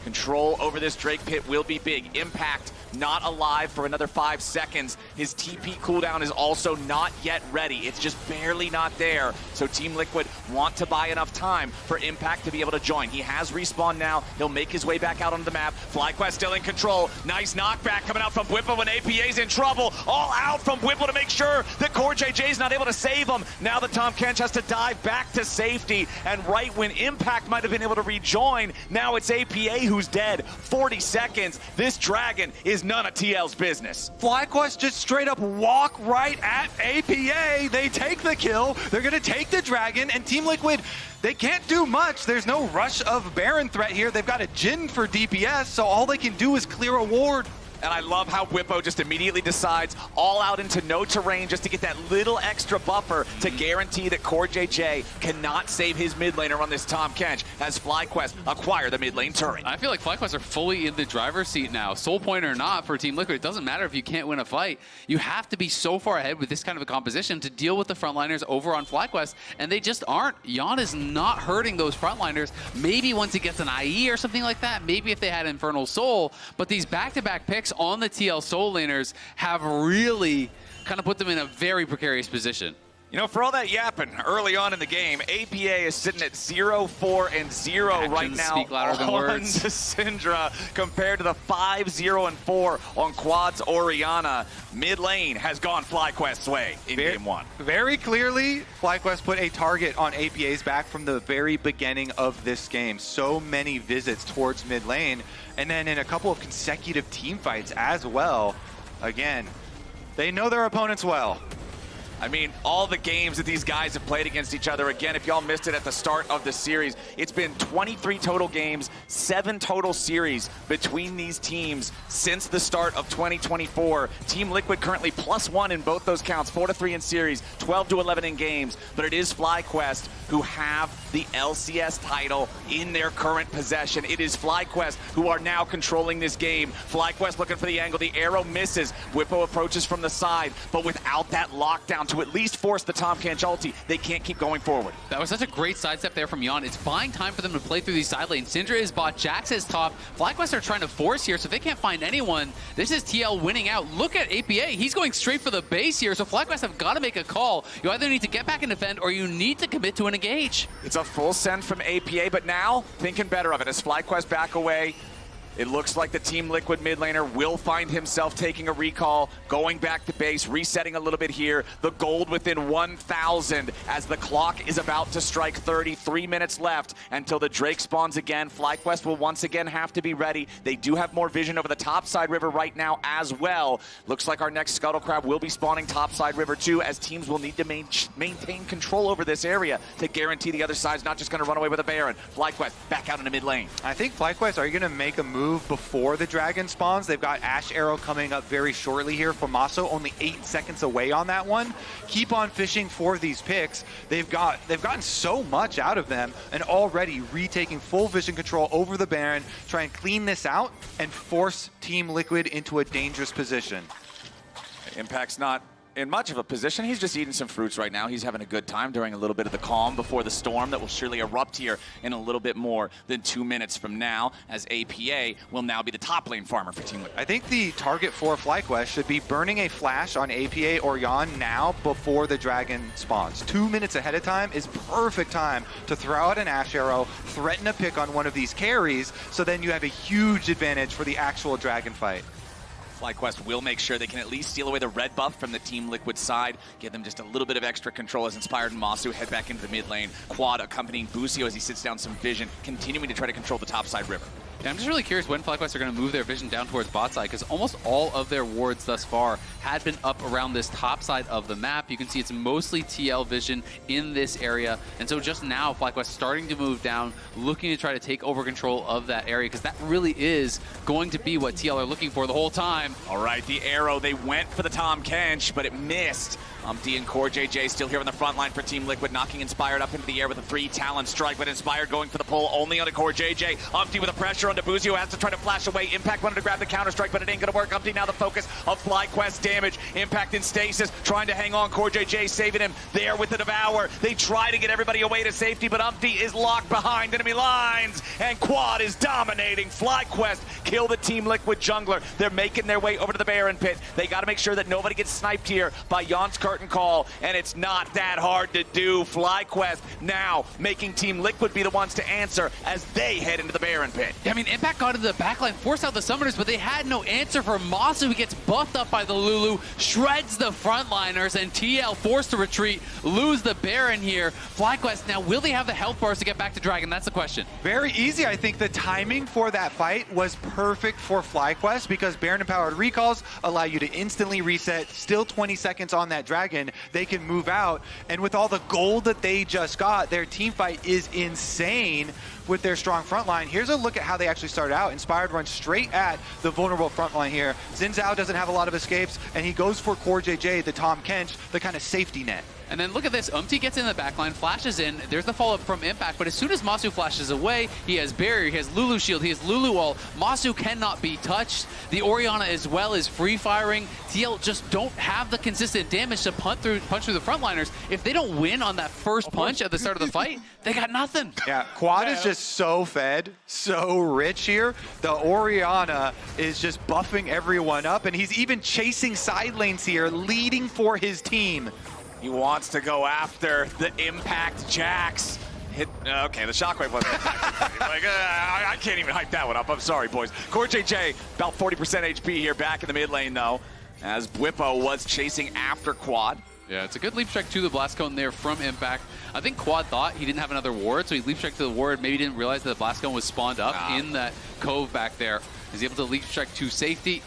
Control over this Drake pit will be big. Impact not alive for another 5 seconds. His TP cooldown is also not yet ready. It's just barely not there. So Team Liquid want to buy enough time for Impact to be able to join. He has respawned now. He'll make his way back out onto the map. FlyQuest still in control. Nice knockback coming out from Bwipo when APA's in trouble. All out from Bwipo to make sure that CoreJJ's not able to save him. Now the Tahm Kench has to dive back to safety. And right when Impact might have been able to rejoin, now it's APA who's dead. 40 seconds. This dragon is none of TL's business. FlyQuest just straight up walk right at APA. They take the kill. They're going to take the dragon. And Team Liquid, they can't do much. There's no rush of Baron threat here. They've got a Jhin for DPS, so all they can do is clear a ward. And I love how Bwipo just immediately decides all out into no terrain just to get that little extra buffer to guarantee that CoreJJ cannot save his mid laner on this Tahm Kench as FlyQuest acquire the mid lane turret. I feel like FlyQuest are fully in the driver's seat now. Soul point or not for Team Liquid, it doesn't matter if you can't win a fight. You have to be so far ahead with this kind of a composition to deal with the frontliners over on FlyQuest, and they just aren't. Yeon is not hurting those frontliners. Maybe once he gets an IE or something like that, maybe if they had Infernal Soul, but these back-to-back picks on the TL Soul laners have really kind of put them in a very precarious position. You know, for all that yapping early on in the game, APA is sitting at 0-4-0 right now speak louder than on words. the Syndra compared to the 5-0-4 on Quad's Orianna. Mid lane has gone FlyQuest's way in game one. Very clearly, FlyQuest put a target on APA's back from the very beginning of this game. So many visits towards mid lane, and then in a couple of consecutive team fights as well. Again, they know their opponents well. I mean, all the games that these guys have played against each other, again, if y'all missed it at the start of the series, it's been 23 total games, 7 total series between these teams since the start of 2024. Team Liquid currently +1 in both those counts, 4-3 in series, 12-11 in games, but it is FlyQuest who have the LCS title in their current possession. It is FlyQuest who are now controlling this game. FlyQuest looking for the angle, the arrow misses. Bwipo approaches from the side, but without that lockdown to at least force the Tahm Kench ulti, they can't keep going forward. That was such a great sidestep there from Yeon. It's buying time for them to play through these side lanes. Syndra is bot, Jax is top. FlyQuest are trying to force here, so if they can't find anyone, this is TL winning out. Look at APA, he's going straight for the base here, so FlyQuest have got to make a call. You either need to get back and defend, or you need to commit to an engage. It's a full send from APA, but now thinking better of it as FlyQuest back away. It looks like the Team Liquid mid laner will find himself taking a recall, going back to base, resetting a little bit here. The gold within 1,000 as the clock is about to strike 30. 3 minutes left until the Drake spawns again. FlyQuest will once again have to be ready. They do have more vision over the topside river right now as well. Looks like our next Scuttle Crab will be spawning topside river too, as teams will need to maintain control over this area to guarantee the other side's not just going to run away with a Baron. FlyQuest back out in the mid lane. I think FlyQuest are going to make a move before the dragon spawns. They've got Ashe Arrow coming up very shortly here from Massu, only 8 seconds away on that one. Keep on fishing for these picks. They've gotten so much out of them, and already retaking full vision control over the Baron, try and clean this out and force Team Liquid into a dangerous position. Impact's not in much of a position. He's just eating some fruits right now. He's having a good time during a little bit of the calm before the storm that will surely erupt here in a little bit more than 2 minutes from now, as APA will now be the top lane farmer for Team Liquid. I think the target for FlyQuest should be burning a flash on APA or Yeon now before the dragon spawns. 2 minutes ahead of time is perfect time to throw out an Ashe Arrow, threaten a pick on one of these carries, so then you have a huge advantage for the actual dragon fight. FlyQuest will make sure they can at least steal away the red buff from the Team Liquid side, give them just a little bit of extra control as Inspired and Massu head back into the mid lane. Quad accompanying Busio as he sits down some vision, continuing to try to control the top side river. And I'm just really curious when FlyQuest are going to move their vision down towards bot side, because almost all of their wards thus far had been up around this top side of the map. You can see it's mostly TL vision in this area. And so just now, FlyQuest starting to move down, looking to try to take over control of that area, because that really is going to be what TL are looking for the whole time. All right, the arrow, they went for the Tahm Kench, but it missed. UmTi and CoreJJ still here on the front line for Team Liquid, knocking Inspired up into the air with a 3 Talon strike, but Inspired going for the pull only onto CoreJJ. UmTi with a pressure onto Busio, has to try to flash away. Impact wanted to grab the counter strike, but it ain't gonna work. UmTi now the focus of FlyQuest damage. Impact in stasis, trying to hang on. CoreJJ saving him there with the Devour. They try to get everybody away to safety, but UmTi is locked behind enemy lines, and Quad is dominating. FlyQuest kill the Team Liquid jungler. They're making their way over to the Baron pit. They gotta make sure that nobody gets sniped here by Yeon's curtain call, and it's not that hard to do. FlyQuest now making Team Liquid be the ones to answer as they head into the Baron pit. I mean, Impact got into the backline, forced out the summoners, but they had no answer for Massu, who gets buffed up by the Lulu, shreds the frontliners, and TL forced to retreat, lose the Baron here. FlyQuest now, will they have the health bars to get back to Dragon? That's the question. Very easy. I think the timing for that fight was perfect for FlyQuest, because Baron-empowered recalls allow you to instantly reset, still 20 seconds on that Dragon. They can move out, and with all the gold that they just got, their team fight is insane with their strong front line. Here's a look at how they actually started out. Inspired runs straight at the vulnerable front line here. Xin Zhao doesn't have a lot of escapes, and he goes for CoreJJ, the Tahm Kench, the kind of safety net. And then look at this, UmTi gets in the backline, flashes in, there's the follow-up from Impact, but as soon as Massu flashes away, he has Barrier, he has Lulu Shield, he has Lulu Ult. Massu cannot be touched. The Orianna as well is free-firing. TL just don't have the consistent damage to punch through the frontliners. If they don't win on that first punch at the start of the fight, they got nothing. Yeah, Quad is just so fed, so rich here. The Orianna is just buffing everyone up, and he's even chasing side lanes here, leading for his team. He wants to go after the Impact Jax. Okay, the Shockwave wasn't like, I can't even hype that one up. I'm sorry, boys. CoreJJ, about 40% HP here back in the mid lane, though, as Bwipo was chasing after Quad. Yeah, it's a good leap strike to the blast cone there from Impact. I think Quad thought he didn't have another ward, so he leap strike to the ward, maybe didn't realize that the blast cone was spawned up in that cove back there. He's able to leap strike to safety.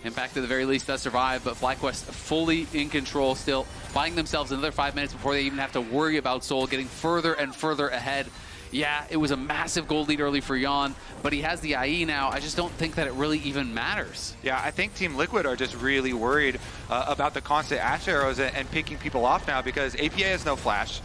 Impact at the very least does survive, but FlyQuest fully in control still, buying themselves another 5 minutes before they even have to worry about Soul, getting further and further ahead. Yeah, it was a massive gold lead early for Yeon, but he has the IE now. I just don't think that it really even matters. Yeah, I think Team Liquid are just really worried about the constant Ashe arrows and picking people off now, because APA has no flash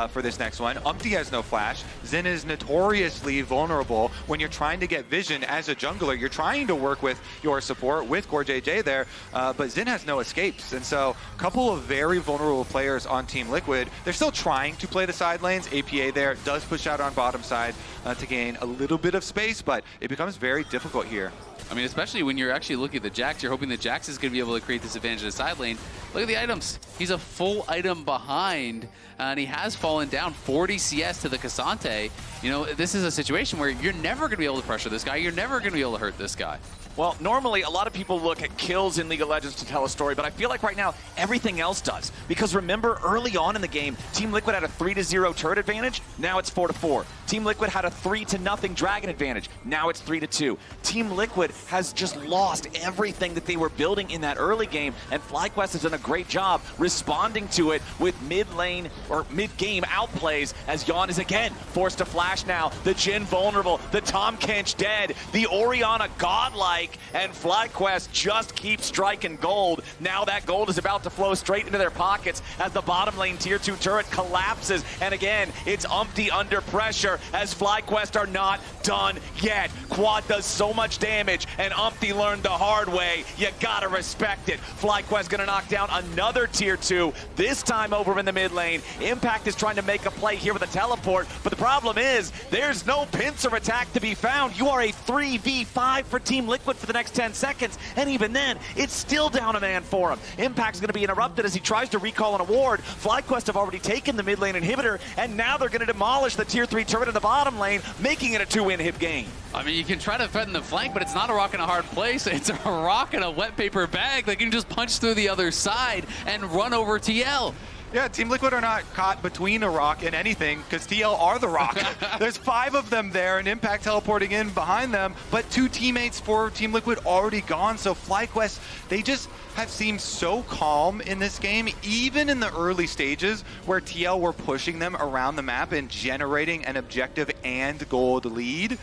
for this next one. UmTi has no flash. Xin is notoriously vulnerable when you're trying to get vision as a jungler. You're trying to work with your support with CoreJJ there, but Xin has no escapes. And so a couple of very vulnerable players on Team Liquid. They're still trying to play the side lanes. APA there does push out on bottom side to gain a little bit of space, but it becomes very difficult here. I mean, especially when you're actually looking at the Jax, you're hoping that Jax is going to be able to create this advantage in the side lane. Look at the items. He's a full item behind, and he has fallen down 40 CS to the Cassante. You know, this is a situation where you're never going to be able to pressure this guy. You're never going to be able to hurt this guy. Well, normally a lot of people look at kills in League of Legends to tell a story, but I feel like right now everything else does. Because remember, early on in the game, Team Liquid had a 3-0 turret advantage. Now it's 4-4. Team Liquid had a 3-0 dragon advantage. Now it's 3-2. Team Liquid has just lost everything that they were building in that early game, and FlyQuest has done a great job responding to it with mid-lane or mid-game outplays, as Yeon is again forced to flash now. The Jhin vulnerable, the Tahm Kench dead, the Orianna godlike, and FlyQuest just keeps striking gold. Now that gold is about to flow straight into their pockets as the bottom lane tier 2 turret collapses, and again, it's UmTi under pressure as FlyQuest are not done yet. Quad does so much damage, and UmTi learned the hard way. You gotta respect it. FlyQuest gonna knock down another tier 2, this time over in the mid lane. Impact is trying to make a play here with a teleport, but the problem is there's no pincer attack to be found. You are a 3v5 for Team Liquid for the next 10 seconds, and even then, it's still down a man for him. Impact's gonna be interrupted as he tries to recall an award. FlyQuest have already taken the mid lane inhibitor, and now they're gonna demolish the tier 3 turret in the bottom lane, making it a 2-inhib game. I mean, you can try to threaten the flank, but it's not a rock in a hard place. It's a rock in a wet paper bag that can just punch through the other side and run over TL. Yeah, Team Liquid are not caught between a rock and anything because TL are the rock. There's 5 of them there and Impact teleporting in behind them, but 2 teammates for Team Liquid already gone. So FlyQuest, they just have seemed so calm in this game, even in the early stages where TL were pushing them around the map and generating an objective and gold lead,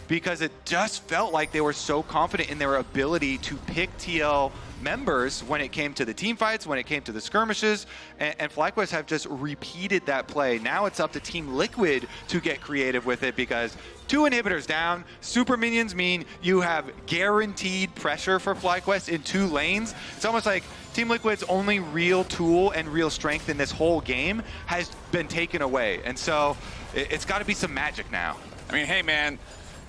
because it just felt like they were so confident in their ability to pick TL members when it came to the team fights, when it came to the skirmishes, and FlyQuest have just repeated that play. Now it's up to Team Liquid to get creative with it, because 2 inhibitors down, super minions mean you have guaranteed pressure for FlyQuest in 2 lanes. It's almost like Team Liquid's only real tool and real strength in this whole game has been taken away. And so it's got to be some magic now. I mean, hey man,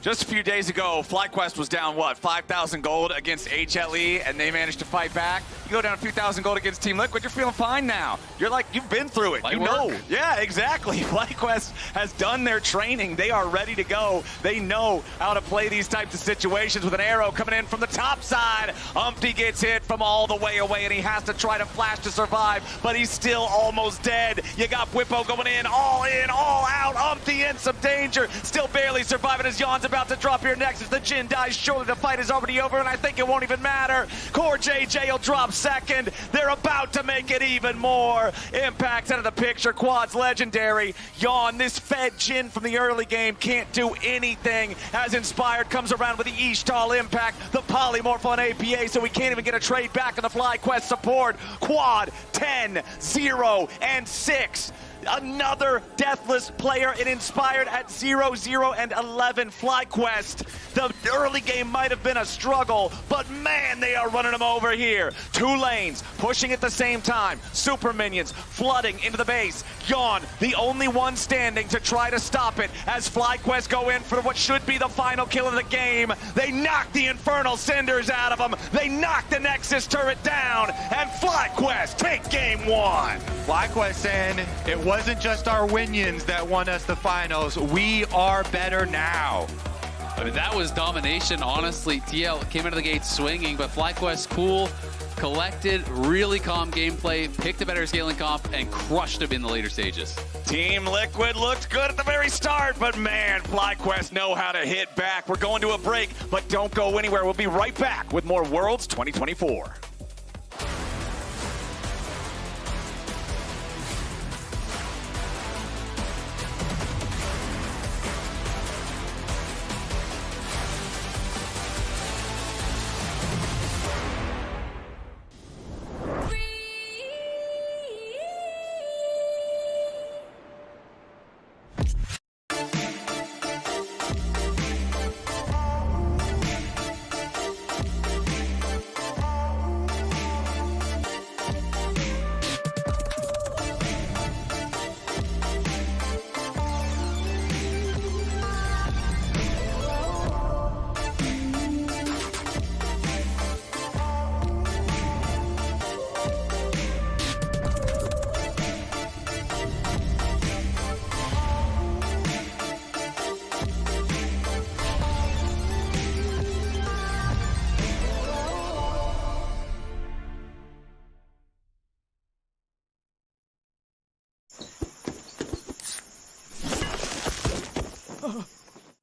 just a few days ago, FlyQuest was down, what, 5,000 gold against HLE, and they managed to fight back. You go down a few thousand gold against Team Liquid, you're feeling fine now. You're like, you've been through it. Light you work. know. Yeah, exactly. FlyQuest has done their training. They are ready to go. They know how to play these types of situations with an arrow coming in from the top side. UmTi gets hit from all the way away, and he has to try to flash to survive, but he's still almost dead. You got Bwipo going in, all out. UmTi in some danger, still barely surviving as Yeon's about to drop here next. As the Jhin dies, surely the fight is already over, and I think it won't even matter. CoreJJ will drop second. They're about to make it even more. Impact's out of the picture. Quad's legendary. Yeon, this fed Jhin from the early game, can't do anything. As Inspired comes around with the Ishtal impact, the polymorph on APA, so we can't even get a trade back on the FlyQuest support. Quad 10, 0, and 6. Another deathless player in Inspired at 0, 0, and 11. FlyQuest, the early game might have been a struggle, but man, they are running them over here. 2 lanes, pushing at the same time. Super minions flooding into the base. Yeon, the only one standing to try to stop it as FlyQuest go in for what should be the final kill of the game. They knock the Infernal Cinders out of them. They knock the Nexus turret down, and FlyQuest take game 1. FlyQuest saying, it wasn't just our Winions that won us the finals. We are better now. I mean, that was domination, honestly. TL came out of the gate swinging, but FlyQuest cool, collected, really calm gameplay, picked a better scaling comp, and crushed him in the later stages. Team Liquid looked good at the very start, but man, FlyQuest know how to hit back. We're going to a break, but don't go anywhere. We'll be right back with more Worlds 2024.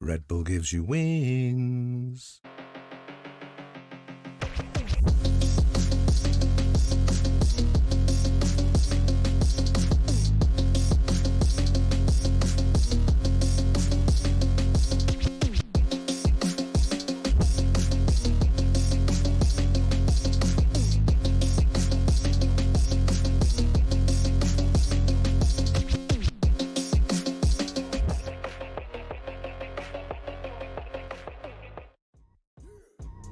Red Bull gives you wings.